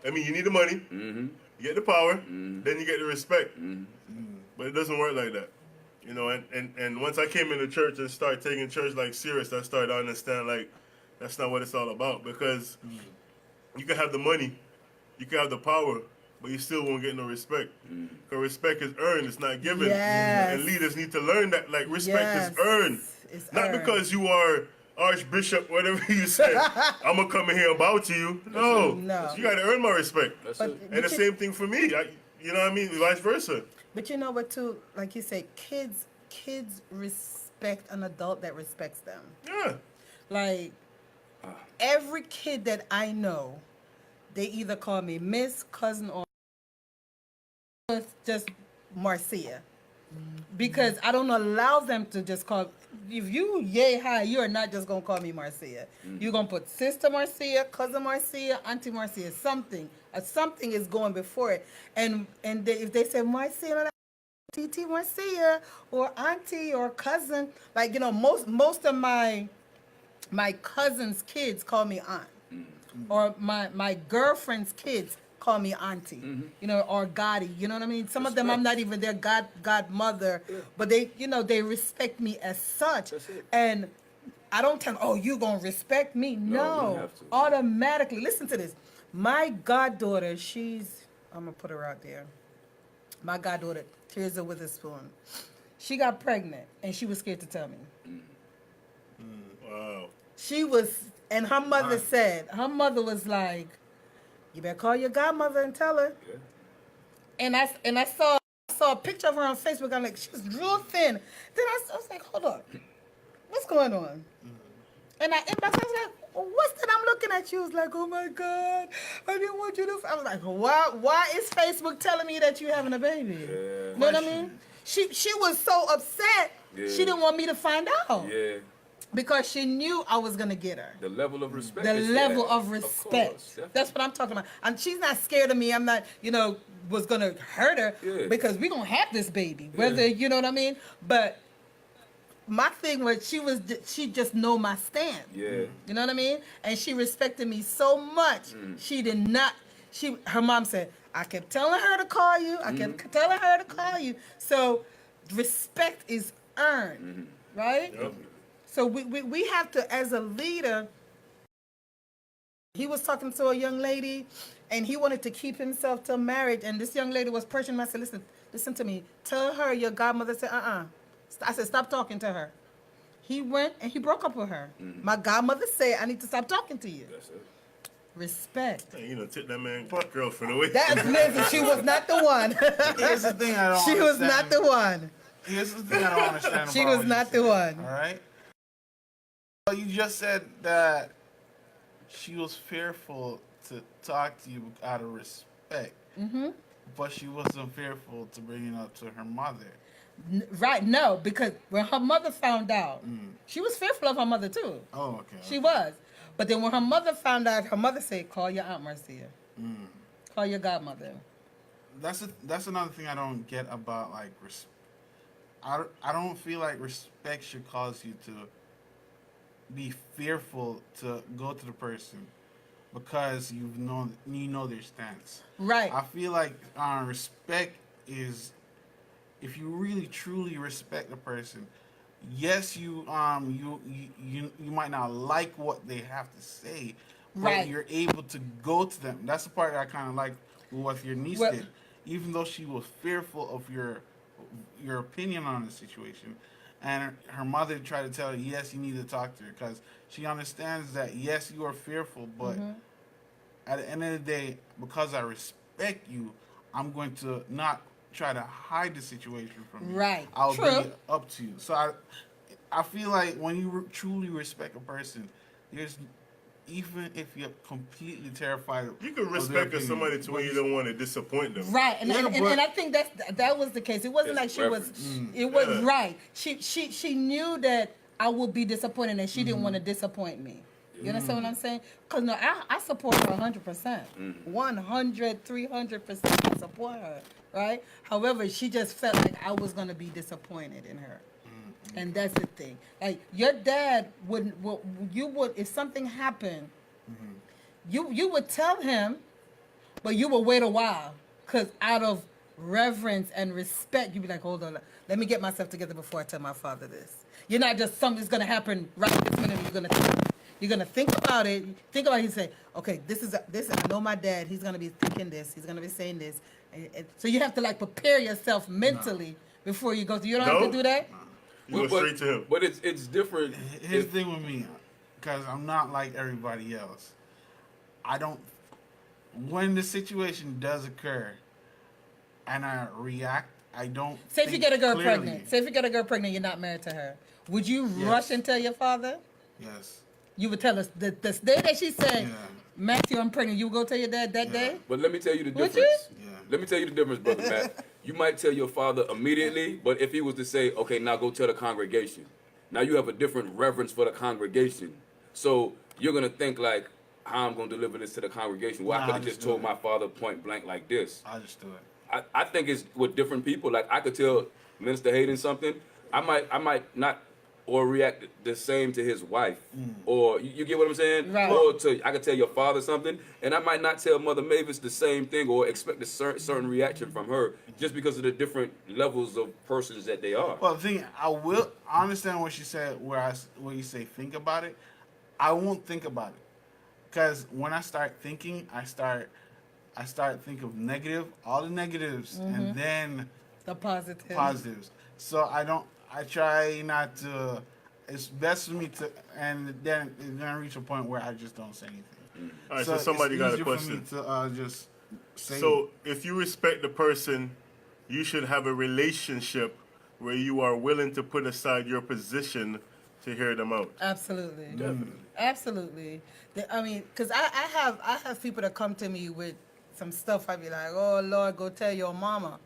I mean, you need the money. You get the power, then you get the respect. But it doesn't work like that. You know, and once I came into church and started taking church like serious, I started to understand like that's not what it's all about, because you can have the money, you can have the power, but you still won't get no respect. Because respect is earned, it's not given. Yes. And leaders need to learn that, like, respect is earned. It's not earned. because you are Archbishop, whatever you say, I'm going to come in here and bow to you. No. You got to earn my respect. That's But- it. And the same thing for me. You know what I mean? Vice versa. But you know what too? Like you say, kids respect an adult that respects them. Yeah. Like every kid that I know, they either call me Miss, cousin, or just Marcia. Because I don't allow them to just call. If you yay high, you are not just gonna call me Marcia. You're gonna put Sister Marcia, Cousin Marcia, Auntie Marcia, something. Something is going before it. And if they say Marcia, TT Marcia, or Auntie or cousin, like, you know, most of my cousin's kids call me aunt, or my girlfriend's kids call me auntie, you know, or Gotti, you know what I mean? Some of them I'm not even their godmother, but they respect me as such. And I don't tell them, oh, you gonna respect me? No, you No, have to. automatically. Listen to this. My goddaughter, I'm gonna put her out there. My goddaughter, Tirza Witherspoon, she got pregnant and she was scared to tell me. Wow. She was, and her mother said, her mother was like, you better call your godmother and tell her. Yeah. And I saw a picture of her on Facebook. I'm like, she's real thin. Then I was like, hold up, what's going on? And I inboxed, I was like, what's that I'm looking at? She was like, oh my God, I didn't want you to. I was like, why is Facebook telling me that you're having a baby? Yeah. You know what I mean? She was so upset. Yeah. She didn't want me to find out. Yeah. Because she knew I was going to get her. The level of respect. The is level there. of respect. Course, definitely. That's what I'm talking about. And she's not scared of me. I'm not, was gonna hurt her Yeah. because we gonna have this baby, whether you know what I mean. But my thing was she just know my stance. Yeah. You know what I mean? And she respected me so much. She did not. Her mom said, I kept telling her to call you. I kept telling her to call you. So respect is earned, right? Yep. So we have to, as a leader. He was talking to a young lady, and he wanted to keep himself till marriage. And this young lady was pressuring him. I said, listen to me. Tell her your godmother said, I said, stop talking to her. He went and he broke up with her. My godmother said, I need to stop talking to you. That's it. Respect. Hey, you know, take that man girlfriend away. Listen, she was not the one. Here's the thing I don't She was not the one. Here's the thing I don't understand She about was what you not the said, one. All right? Well, you just said that she was fearful to talk to you out of respect. But she wasn't fearful to bring it up to her mother. Right, no, because when her mother found out, she was fearful of her mother too. Oh, okay. She was. But then when her mother found out, her mother said, call your Aunt Marcia. Call your godmother. That's another thing I don't get about like I don't feel like respect should cause you to be fearful to go to the person because you know their stance. Right. I feel like respect is if you really truly respect a person. Yes, you might not like what they have to say, but Right. you're able to go to them. That's the part that I kind of like with what your niece Well- did. Even though she was fearful of your opinion on the situation, and her mother tried to tell her, yes, you need to talk to her because she understands that yes, you are fearful, but at the end of the day, because I respect you, I'm going to not try to hide the situation from you. Right. I'll True. bring it up to you. So I feel like when you truly respect a person, there's even if you're completely terrified. You can of their respect opinion, somebody to where you don't want to disappoint them. Right, and, Yeah, and, and, but- and I think that was the case. It wasn't like It's she was. reverence. It was Yeah. right. She knew that I would be disappointed, and she didn't want to disappoint me. You understand what I'm saying? Because no, I support her 100%, 100, 300%. I support her, right? However, she just felt like I was gonna be disappointed in her. And that's the thing. Like your dad would if something happened, you would tell him, but you would wait a while, cause out of reverence and respect, you'd be like, hold on, let me get myself together before I tell my father this. You're not just something's gonna happen right this minute. You're gonna think about it. Think about it. You say, okay, this is. I know my dad. He's gonna be thinking this. He's gonna be saying this. And so you have to like prepare yourself mentally before you go through. You don't have No. to do that. You go straight to him. But it's different. Here's the thing with me, because I'm not like everybody else. I don't. When the situation does occur, and I react, I don't. Say if you think get a girl clearly. pregnant. Say if you get a girl pregnant, you're not married to her. Would you rush and tell your father? Yes. You would tell us the day that she said, Yeah. Matthew, I'm pregnant. You would go tell your dad that day. But let me tell you the Would difference. you? Yeah. Let me tell you the difference, brother Matt. You might tell your father immediately, but if he was to say, okay, now go tell the congregation. Now you have a different reverence for the congregation. So you're going to think like, how I'm going to deliver this to the congregation? Well, I Nah, could I have just just do told it. my father point blank like this. I just do it. I think it's with different people. Like I could tell Minister Hayden something. I might not or react the same to his wife. Or you get what I'm saying? Right. Or I could tell your father something, and I might not tell Mother Mavis the same thing or expect a certain reaction from her just because of the different levels of persons that they are. Well, the thing I understand what she said. Where you say think about it, I won't think about it, because when I start thinking, I start think of all the negatives, and then The positive. positives. So I try not to. It's best for me to, and then it's gonna reach a point where I just don't say anything. All right, so somebody it's got a easier question. For me to just say. So, if you respect the person, you should have a relationship where you are willing to put aside your position to hear them out. Absolutely. Definitely. Absolutely. I mean, because I have people that come to me with some stuff. I be like, oh Lord, go tell your mama.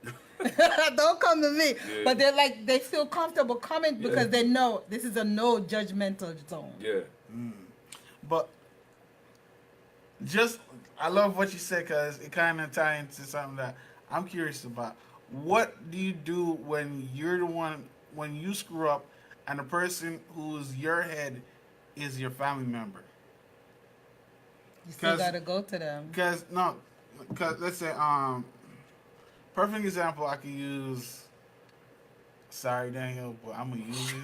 Don't come to me. Yeah. But they're like, they feel comfortable coming because Yeah. they know this is a no judgmental zone. Yeah. But I love what you said, because it kind of ties into something that I'm curious about what do you do when you're the one when you screw up, and the person who's your head is your family member. You still 'Cause- gotta go to them. Because let's say perfect example I could use. Sorry, Daniel, but I'm gonna use you.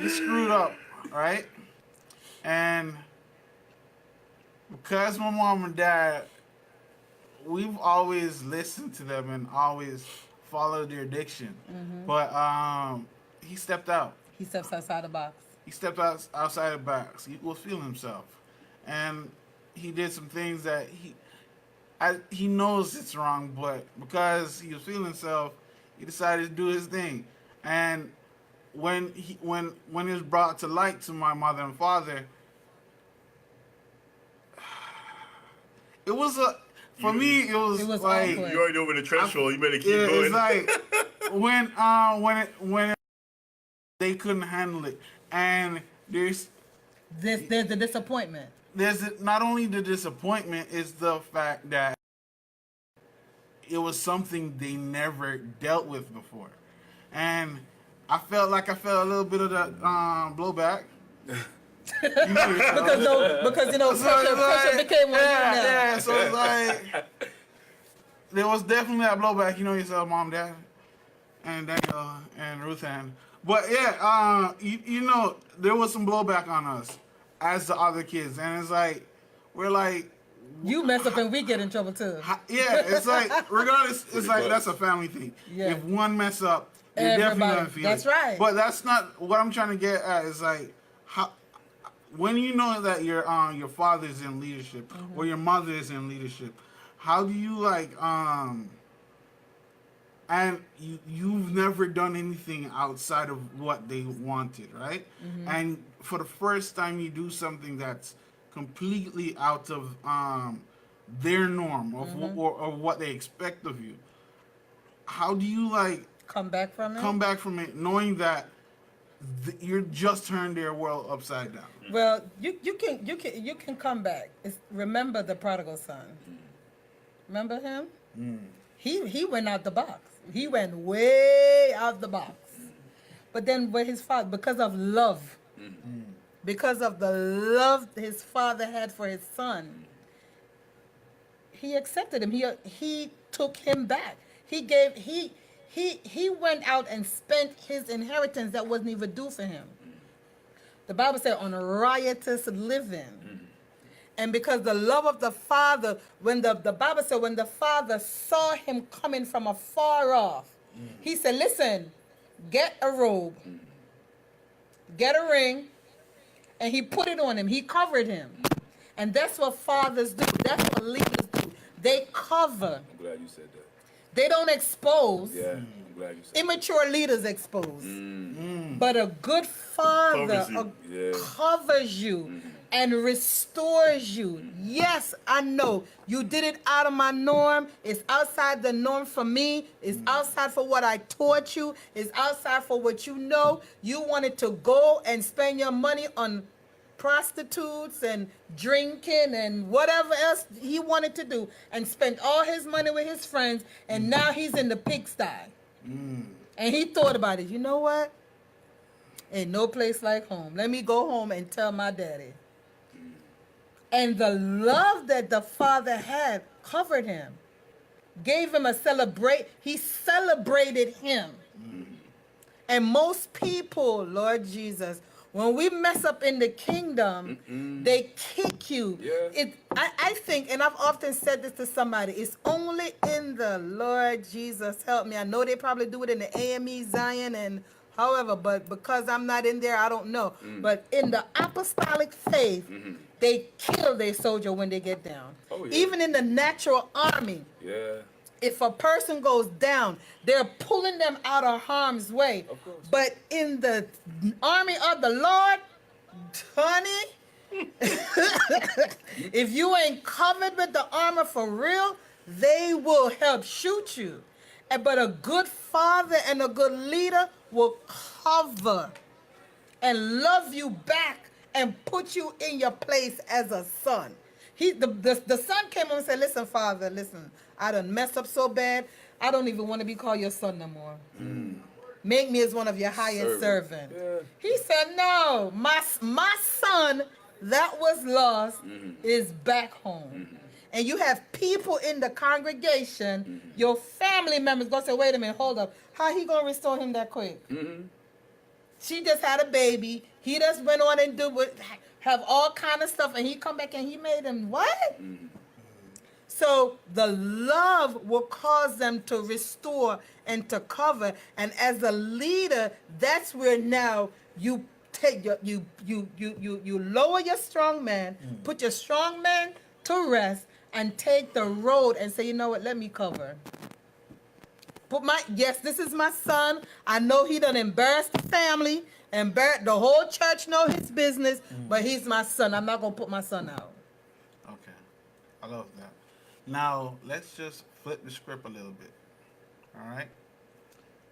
You screwed up, right? And because my mom and dad, we've always listened to them and always followed their addiction. But he stepped out. He steps outside the box. He stepped outside the box. He was feeling himself, and he did some things that he knows it's wrong, but because he was feeling himself, he decided to do his thing. And when it was brought to light to my mother and father, it was for me. It was like awkward. You already over the threshold. You better keep yeah, going. it's like when they couldn't handle it, and there's There's the disappointment. not only the disappointment, is the fact that it was something they never dealt with before, and I felt a little bit of that blowback. You know yourself. because So pressure, it's like- pressure became one yeah, now. yeah. So it's like there was definitely that blowback. You know yourself, mom, dad, and Daniel and Ruth Ann. But yeah, you know there was some blowback on us as the other kids, and it's like we're like, You mess up and we get in trouble too. yeah, it's like regardless, it's like close. that's a family thing. Yeah. If one mess up, you're definitely Everybody. gonna feel That's it. right. But that's not what I'm trying to get at. Is like how when you know that your father is in leadership Mm-hmm. or your mother is in leadership, how do you and you've never done anything outside of what they wanted, right? Mm-hmm. And for the first time you do something that's completely out of their norm of Mm-hmm. or what they expect of you. How do you Come back from it. come back from it knowing that you're just turned their world upside down? Well, you can come back. Remember the prodigal son. Remember him? He went out the box. He went way out the box. But then with his father, because of love, because of the love his father had for his son, he accepted him. He took him back. He went out and spent his inheritance that wasn't even due for him. The Bible said on riotous living. And because the love of the father, when the Bible said when the father saw him coming from afar off, he said, listen, get a robe, get a ring, and he put it on him. He covered him. And that's what fathers do. That's what leaders do. They cover. I'm glad you said that. They don't expose. Yeah, I'm glad you said Immature leaders expose. But a good father Covers you. Yeah. covers you and restores you. Yes, I know. You did it out of my norm. It's outside the norm for me. It's outside for what I taught you. It's outside for what you know. You wanted to go and spend your money on prostitutes and drinking and whatever else he wanted to do, and spent all his money with his friends, and now he's in the pigsty. And he thought about it. You know what? Ain't no place like home. Let me go home and tell my daddy. And the love that the father had covered him, gave him a celebrate. He celebrated him. And most people, Lord Jesus, when we mess up in the kingdom, they kick you. Yeah. I think, and I've often said this to somebody, it's only in the Lord Jesus help me. I know they probably do it in the AME Zion and however, but because I'm not in there, I don't know. But in the apostolic faith, they kill their soldier when they get down. Oh, yeah. Even in the natural army, Yeah. if a person goes down, they're pulling them out of harm's way. Of course. But in the army of the Lord, honey, if you ain't covered with the armor for real, they will help shoot you. But a good father and a good leader will cover and love you back and put you in your place as a son. The son came home and said, listen, father, listen, I done messed up so bad, I don't even want to be called your son no more. Make me as one of your highest servants. Yeah. He said, no, my son that was lost is back home. And you have people in the congregation, your family members, gonna say, wait a minute, hold up. How he gonna restore him that quick? She just had a baby. He just went on and have all kind of stuff, and he come back and he made him what? So the love will cause them to restore and to cover. And as a leader, that's where now you take you lower your strong man, put your strong man to rest, and take the road and say, you know what, let me cover. This is my son. I know he done embarrassed the family, embarrassed the whole church know his business, but he's my son. I'm not gonna put my son out. Okay, I love that. Now let's just flip the script a little bit. All right.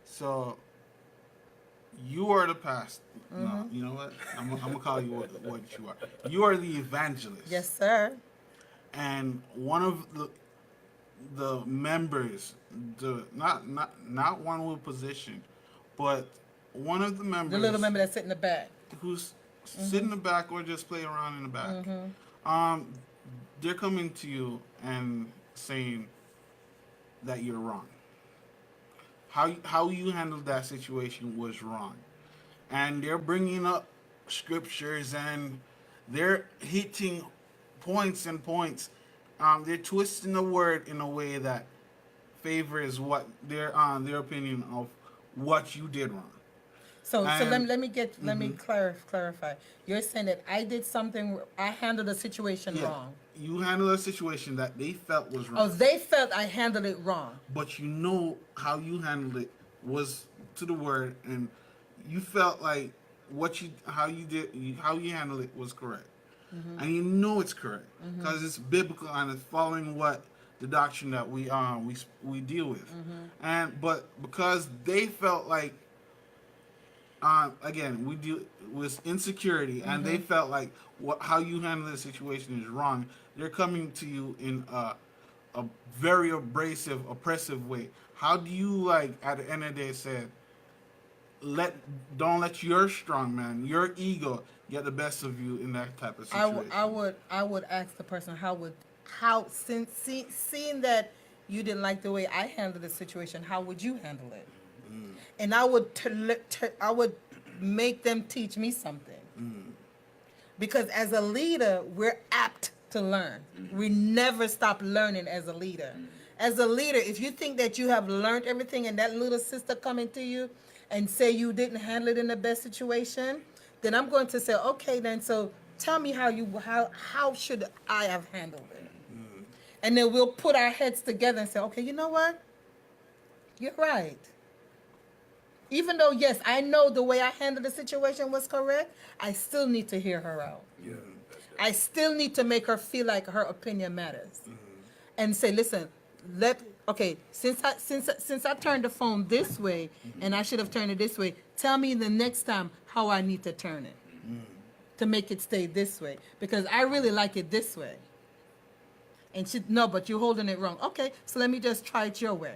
So you are the pastor. No, you know what? I'm gonna call you what you are. You are the evangelist. Yes, sir. And one of the members, not one with position, but one of the members, The little member that's sitting in the back. who's sit in the back or just play around in the back. They're coming to you and saying that you're wrong. How you handled that situation was wrong, and they're bringing up scriptures and they're hitting points and points. They're twisting the word in a way that favors what their opinion of what you did wrong. So And- let me clarify. You're saying that I did something, I handled the situation Yeah, wrong. you handled a situation that they felt was Oh, wrong, they felt I handled it wrong. but you know how you handled it was to the word, and you felt like how you handled it was correct, and you know it's correct because it's biblical and it's following what the doctrine that we deal with, but because they felt like again we deal with insecurity and they felt like how you handle the situation is wrong, they're coming to you in a very abrasive, oppressive way. How do you, like, at the end of the day, say, don't let your strong man, your ego, get the best of you in that type of situation? I would ask the person seeing that you didn't like the way I handled the situation, how would you handle it? And I would make them teach me something. Because as a leader, we're apt to learn. We never stop learning as a leader. As a leader, if you think that you have learned everything and that little sister coming to you and say you didn't handle it in the best situation, then I'm going to say, okay, then so tell me how should I have handled it? And then we'll put our heads together and say, okay, you know what? You're right. Even though, yes, I know the way I handled the situation was correct, I still need to hear her out. Yeah. I still need to make her feel like her opinion matters. And say, listen, since I turned the phone this way and I should have turned it this way, tell me the next time how I need to turn it to make it stay this way, because I really like it this way. And she, no, but you're holding it wrong. Okay, so let me just try it your way.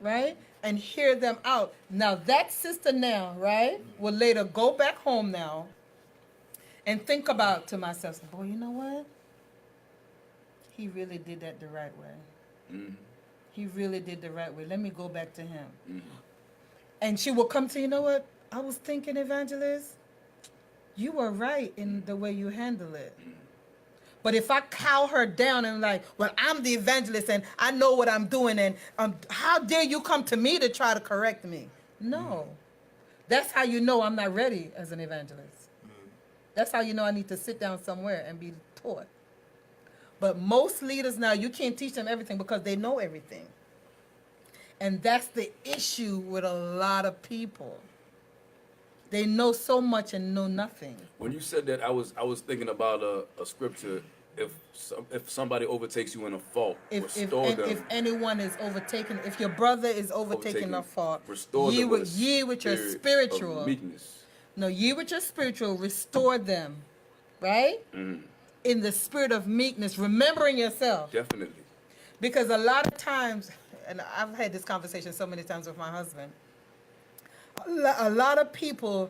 Right? And hear them out. Now that sister now, right, will later go back home now and think about to myself, boy, you know what? He really did that the right way. He really did the right way. Let me go back to him. And she will come to, you know what? I was thinking, Evangelist, you were right in the way you handle it. But if I cow her down and like, well, I'm the evangelist and I know what I'm doing, and how dare you come to me to try to correct me? No. That's how you know I'm not ready as an evangelist. That's how you know I need to sit down somewhere and be taught. But most leaders now, you can't teach them everything because they know everything. And that's the issue with a lot of people. They know so much and know nothing. When you said that, I was thinking about a scripture. If somebody overtakes you in a fault, restore them. If anyone is overtaken, if your brother is overtaken a fault, restore them with ye with your spirit spiritual of meekness. No, ye with your spiritual, restore them, right? in the spirit of meekness, remembering yourself. Definitely. Because a lot of times, and I've had this conversation so many times with my husband, a lot of people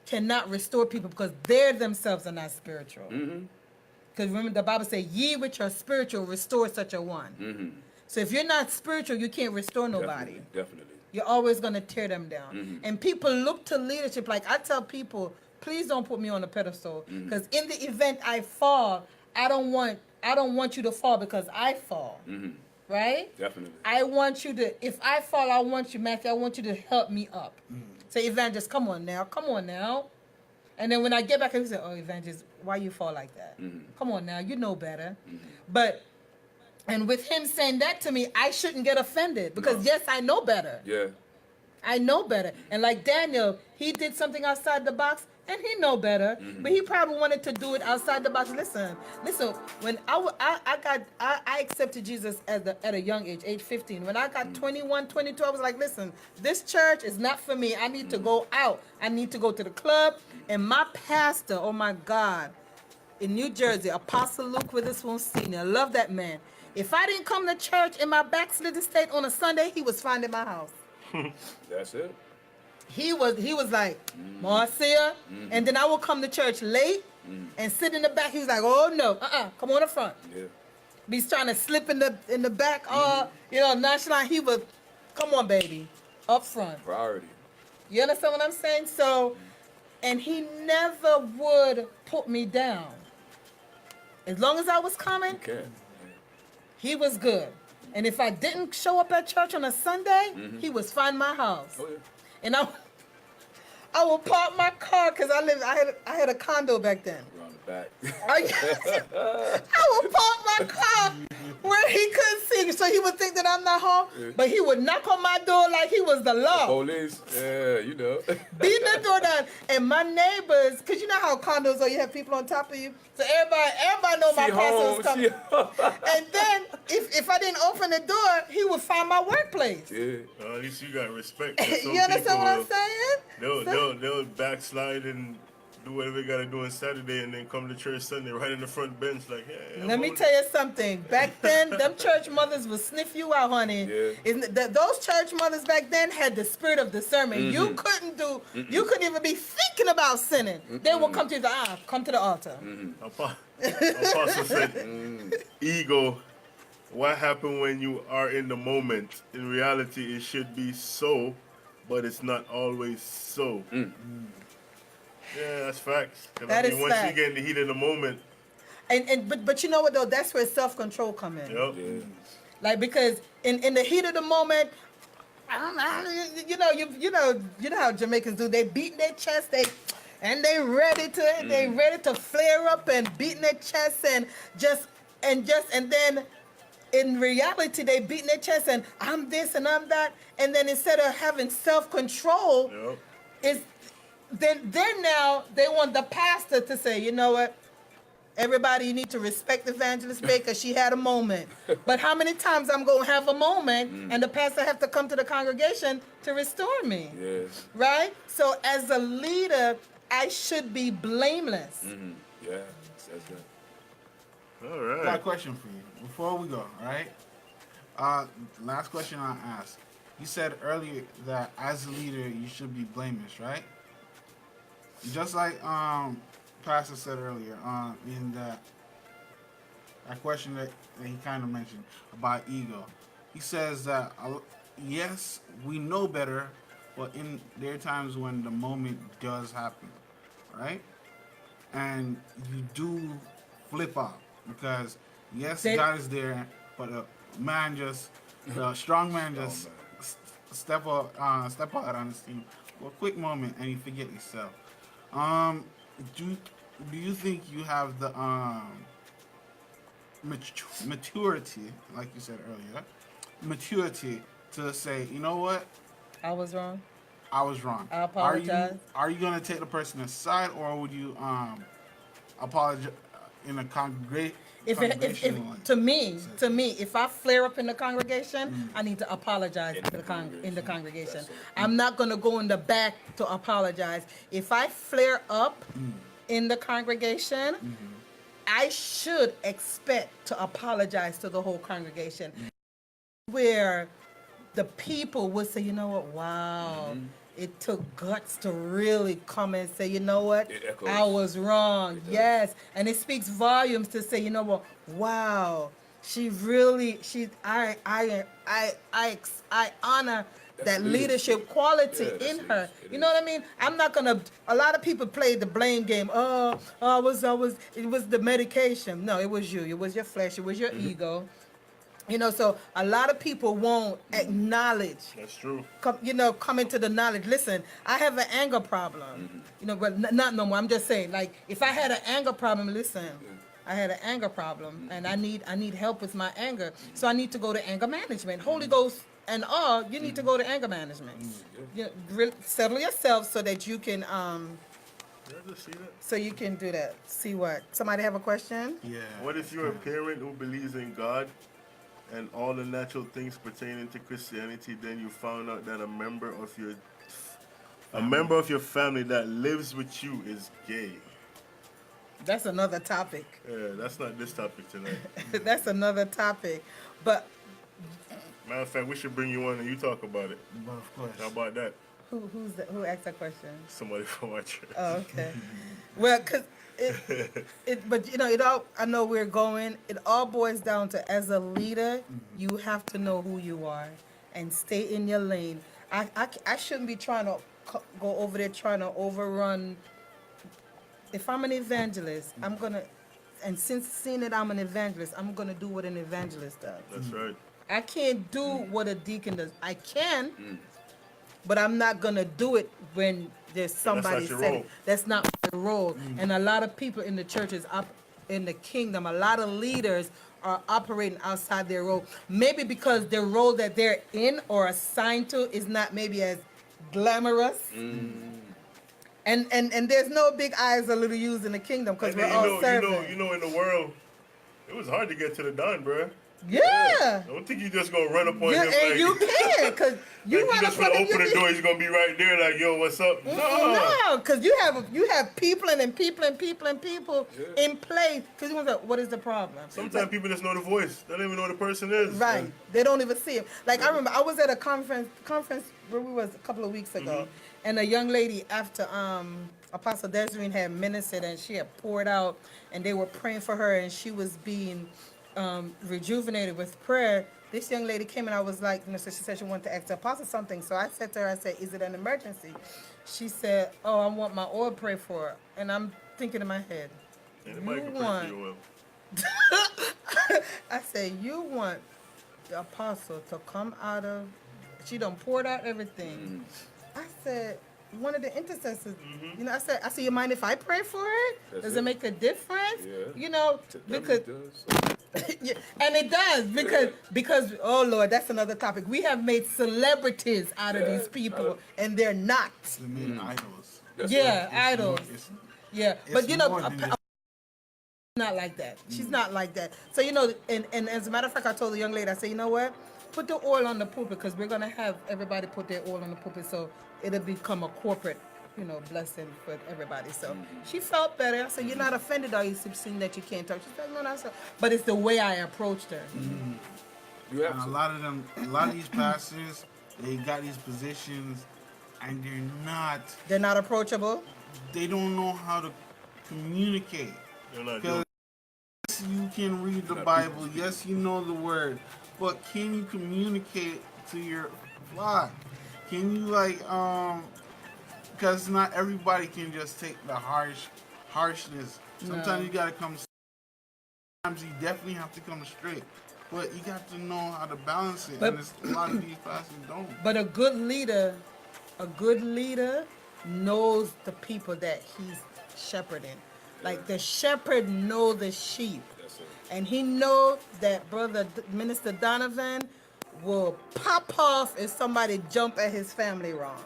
cannot restore people because they themselves are not spiritual. Because remember, the Bible says, ye which are spiritual, restore such a one. So if you're not spiritual, you can't restore nobody. Definitely. You're always going to tear them down. And people look to leadership. Like I tell people, please don't put me on a pedestal. Because in the event I fall, I don't want you to fall because I fall. Right? Definitely. I want you to, if I fall, I want you, Matthew, I want you to help me up. Say, Evangelist, come on now. And then when I get back, I say, oh, Evangelist, why you fall like that? Come on now, you know better. And with him saying that to me, I shouldn't get offended because yes, I know better. Yeah. I know better. And like Daniel, he did something outside the box and he know better, but he probably wanted to do it outside the box. Listen, when I accepted Jesus at a young age 15. When I got 21, 22, I was like, listen, this church is not for me. I need to go out. I need to go to the club. And my pastor, oh my God, in New Jersey, Apostle Luke Witherspoon Sr., I love that man. If I didn't come to church in my backslidden state on a Sunday, he was finding my house. That's it. He was like, Marcia, and then I would come to church late and sit in the back. He was like, oh no, come on the front. Yeah. He's trying to slip in the back, nonchalant. He would, come on, baby, up front. Priority. You understand what I'm saying? So, and he never would put me down. As long as I was coming, Okay. he was good. And if I didn't show up at church on a Sunday, he was find my house. Oh, yeah. And I would park my car because I had a condo back then. Around the back. I would park my car where he couldn't see, so he would think that I'm not home. But he would knock on my door like he was the law, Police. Yeah, you know. beating the door down. And my neighbors, because you know how condos are, you have people on top of you, so everybody know my pastor was coming. And then if I didn't open the door, he would find my workplace. Yeah. At least you got respect. 'Cause some You understand what I'm people, saying? They'll backslide and do whatever they gotta do on Saturday and then come to church Sunday right in the front bench like, yeah. Let me tell you something. Back then, them church mothers would sniff you out, honey. Yeah. Those church mothers back then had the spirit of discernment. You couldn't even be thinking about sinning. They will come to you, come to the altar. Apostle said, ego. What happened when you are in the moment? In reality, it should be so, but it's not always so. Yeah, that's facts. 'Cause That is once fact. you get in the heat of the moment, But you know what though? That's where self-control come in. yep. Yeah. Like because in the heat of the moment, you know how Jamaicans do. They beat their chest. They ready to flare up and beating their chest and then in reality they beating their chest and I'm this and I'm that, and then instead of having self-control, Yep. then now they want the pastor to say, you know what? Everybody, you need to respect Evangelist Baker. She had a moment. But how many times I'm going to have a moment and the pastor have to come to the congregation to restore me? Yes. Right? So as a leader, I should be blameless. Yeah. Says that. All Got a right. question for you before we go, all right? Last question I asked. You said earlier that as a leader, you should be blameless, right? Just like Pastor said earlier in that question that he kind of mentioned about ego. He says that, yes, we know better, but there are times when the moment does happen, right? And you do flip out because, yes, God is there, but the strong man just step out on the scene for a quick moment and you forget yourself. Do you think you have the maturity, like you said earlier, maturity to say, you know what, I was wrong. I was wrong. I apologize. Are you gonna take the person aside, or would you apologize in a congregation? To me, if I flare up in the congregation, I need to apologize in the congregation. I'm not gonna go in the back to apologize. If I flare up in the congregation, I should expect to apologize to the whole congregation, where the people would say, you know what, wow, it took guts to really come and say, you know what, It echoes. I was wrong. It does. Yes, and it speaks volumes to say, you know what, wow, I honor That's that leadership. leadership quality Yeah, that's in her. leadership. It You know is. what I mean? I'm not gonna. A lot of people play the blame game. Oh, it was the medication. No, it was you. It was your flesh. It was your ego. You know, so a lot of people won't acknowledge. That's true. Come into the knowledge. Listen, I have an anger problem. You know, but not no more. I'm just saying, like, if I had an anger problem, listen, I had an anger problem, and I need help with my anger. So I need to go to anger management. Holy Ghost and all, you need to go to anger management. You know, settle yourself so that you can Yeah, I just see that. so you can do that. See what? Somebody have a question? Yeah. What if you're a parent who believes in God and all the natural things pertaining to Christianity, then you found out that a member of your family that lives with you is gay? That's another topic. Yeah, that's not this topic tonight. That's another topic. But Matter of fact, we should bring you on and you talk about it. But of course. How about that? who asked that question? Somebody from our church. Oh, okay. Well, cause but you know, I know we're going. It all boils down to, as a leader, you have to know who you are and stay in your lane. I shouldn't be trying to go over there trying to overrun. If I'm an evangelist, I'm gonna, and since seeing that I'm an evangelist, I'm gonna do what an evangelist does. That's right. I can't do what a deacon does. I can, but I'm not gonna do it when there's somebody your saying role. that's not my role. And a lot of people in the churches, in the kingdom, a lot of leaders are operating outside their role. Maybe because their role that they're in or assigned to is not maybe as glamorous. And there's no big eyes or little U's in the kingdom because And we're then, all serving. you know, in the world, it was hard to get to the Don, bruh. Yeah. I don't think you just gonna run up on Yeah, him and like, you can, because you like run you up just on gonna him, open you the door, he's gonna be right there like, yo, what's up? No, because you have people and people in place. Because you want to, what is the problem? Sometimes people just know the voice. They don't even know who the person is. Right. They don't even see him. Like, I remember I was at a conference where we was a couple of weeks ago, and a young lady, after Apostle Desiree had ministered and she had poured out, and they were praying for her, and she was being rejuvenated with prayer. This young lady came and I was like, so she said she wanted to ask the apostle something. So I said to her, I said, is it an emergency? She said, oh, I want my oil prayed for her. And I'm thinking in my head, Anybody you can pray want, for you, I said, you want the apostle to come out of, she done poured out everything. I said, one of the intercessors, you know, I said, you mind if I pray for it? That's Does it. it make a difference? Yeah. You know, because It does. yeah, and it does because oh Lord, that's another topic. We have made celebrities out of these people, and they're not. They made idols. That's Yeah, right. idols. It's, Yeah, it's but you know, more than just- not like that. She's not like that. So you know, and as a matter of fact, I told the young lady, I said, you know what? Put the oil on the pulpit because we're gonna have everybody put their oil on the pulpit, so it'll become a corporate, you know, blessing for everybody. So she felt better. I said, you're not offended, are you, seeing that you can't talk? She said, no, no, sir. But it's the way I approached her. You have And a to. lot of these pastors, they got these positions, and They're not approachable. they don't know how to communicate. They're not Because doing yes, you can read the Not Bible, people. yes, you know the word, but can you communicate to your flock? Can you because not everybody can just take the harshness. Sometimes No. you gotta come. Sometimes you definitely have to come straight, but you got to know how to balance it. But- And a lot of these pastors don't. But a good leader knows the people that he's shepherding. Like the shepherd knows the sheep. That's it. And he knows that brother Minister Donovan will pop off if somebody jump at his family wrong.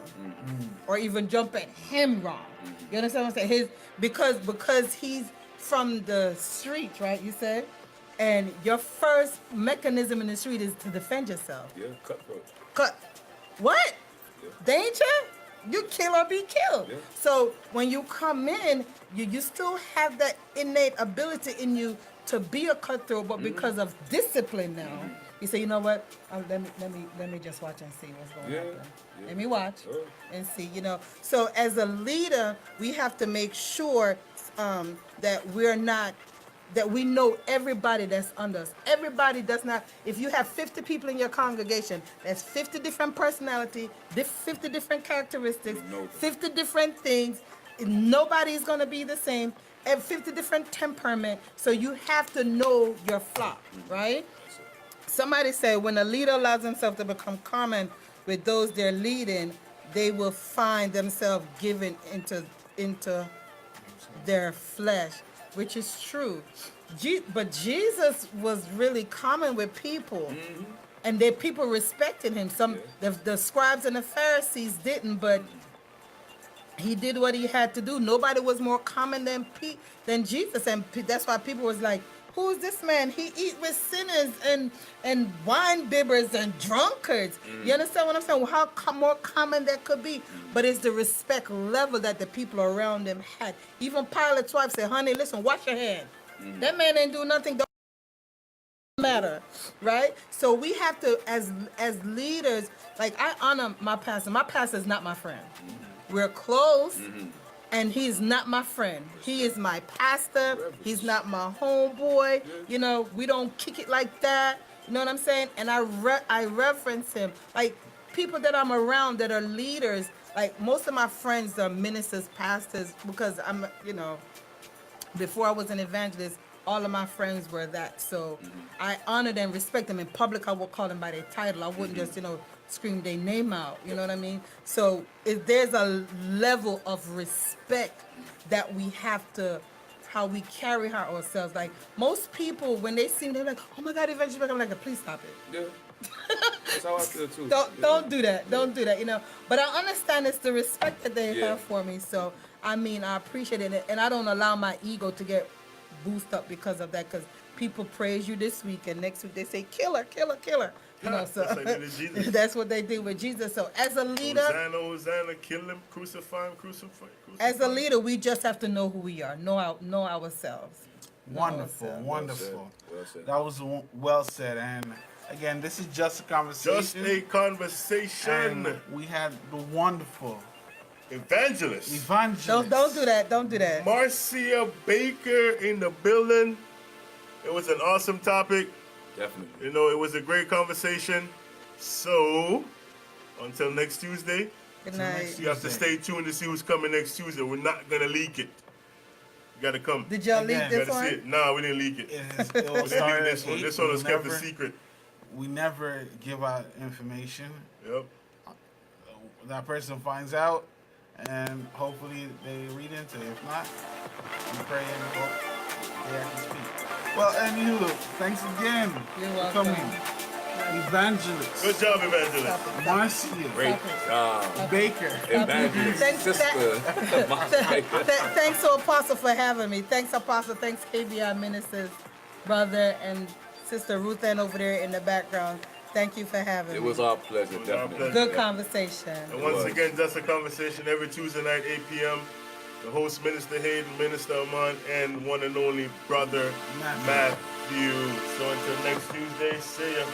Or even jump at him wrong. You understand what I'm saying? Because he's from the street, right? You said? And your first mechanism in the street is to defend yourself. Yeah, cutthroat. Cut. What? Yeah. Danger? You kill or be killed. Yeah. So when you come in, you still have that innate ability in you to be a cutthroat, but because of discipline now, you say, you know what? Let me just watch and see what's going Yeah, on. yeah. Let me watch Sure. and see. So as a leader, we have to make sure that we're not. That we know everybody that's under us. Everybody does not. If you have 50 people in your congregation, that's 50 different personality, 50 different characteristics, You know them. 50 different things. Nobody's gonna be the same. And 50 different temperament. So you have to know your flock, right? Somebody said when a leader allows himself to become common with those they're leading, they will find themselves given into their flesh, which is true. But Jesus was really common with people, and the people respected him. The scribes and the Pharisees didn't, but he did what he had to do. Nobody was more common than Jesus, and that's why people was like, "Who's this man? He eat with sinners and wine bibbers and drunkards." You understand what I'm saying? Well, how more common that could be? But it's the respect level that the people around him had. Even Pilate's wife said, "Honey, listen, wash your hand. That man ain't do nothing. Don't matter, right?" So we have to, as leaders, like I honor my pastor. My pastor is not my friend. We're close. And he's not my friend. He is my pastor. He's not my homeboy. We don't kick it like that. You know what I'm saying? And I reverence him. Like people that I'm around that are leaders, like most of my friends are ministers, pastors, because I'm, before I was an evangelist, all of my friends were that. So I honor them, respect them. In public, I would call them by their title. I wouldn't just, scream their name out. You know what I mean? So if there's a level of respect that we have to, how we carry ourselves. Like most people, when they see me, they're like, "Oh my God, evangelist," I'm like, "Please stop it. Yeah. That's how I feel too. Don't do that. Don't do that. But I understand it's the respect that they Yeah. have for me. So I appreciate it, and I don't allow my ego to get boosted up because of that. Because people praise you this week, and next week they say, "Killer, killer, killer." So That's like they did Jesus. that's what they did with Jesus. So as a leader, Hosanna, Hosanna, kill him, crucify him, crucify. as a leader, we just have to know who we are, know ourselves. Know Wonderful, ourselves. wonderful. Well said. That was well said. And again, this is just a conversation. Just a conversation. And we had the wonderful Evangelist. evangelist. Don't do that. Don't do that. Marcia Baker in the building. It was an awesome topic. Definitely. It was a great conversation. So, until next Tuesday, Good night. you have to stay tuned to see who's coming next Tuesday. We're not going to leak it. You got to come. Did y'all leak Again, You this got to see one? it. Nah, we didn't leak it. It We will didn't start leak at this one. 8. This one was kept a Never- secret. We never give out information. Yep. That person finds out, and hopefully they read into it. If not, we pray and hope they actually speak. Well, anywho, thanks again You're for welcome. coming. Evangelist. Good job, Evangelist. Marcia Great Stop job. Baker. Evangelist, Thanks- sister. Thanks to Apostle for having me. Thanks, Apostle. Thanks, KBI Ministers, brother and Sister Ruth Ann over there in the background. Thank you for having It me. was our pleasure, was our definitely. pleasure. Good conversation. And once was. again, that's a conversation every Tuesday night, 8 p.m. The host, Minister Hayden, Minister Amon, and one and only brother Matthew. Matthew. So until next Tuesday, see ya.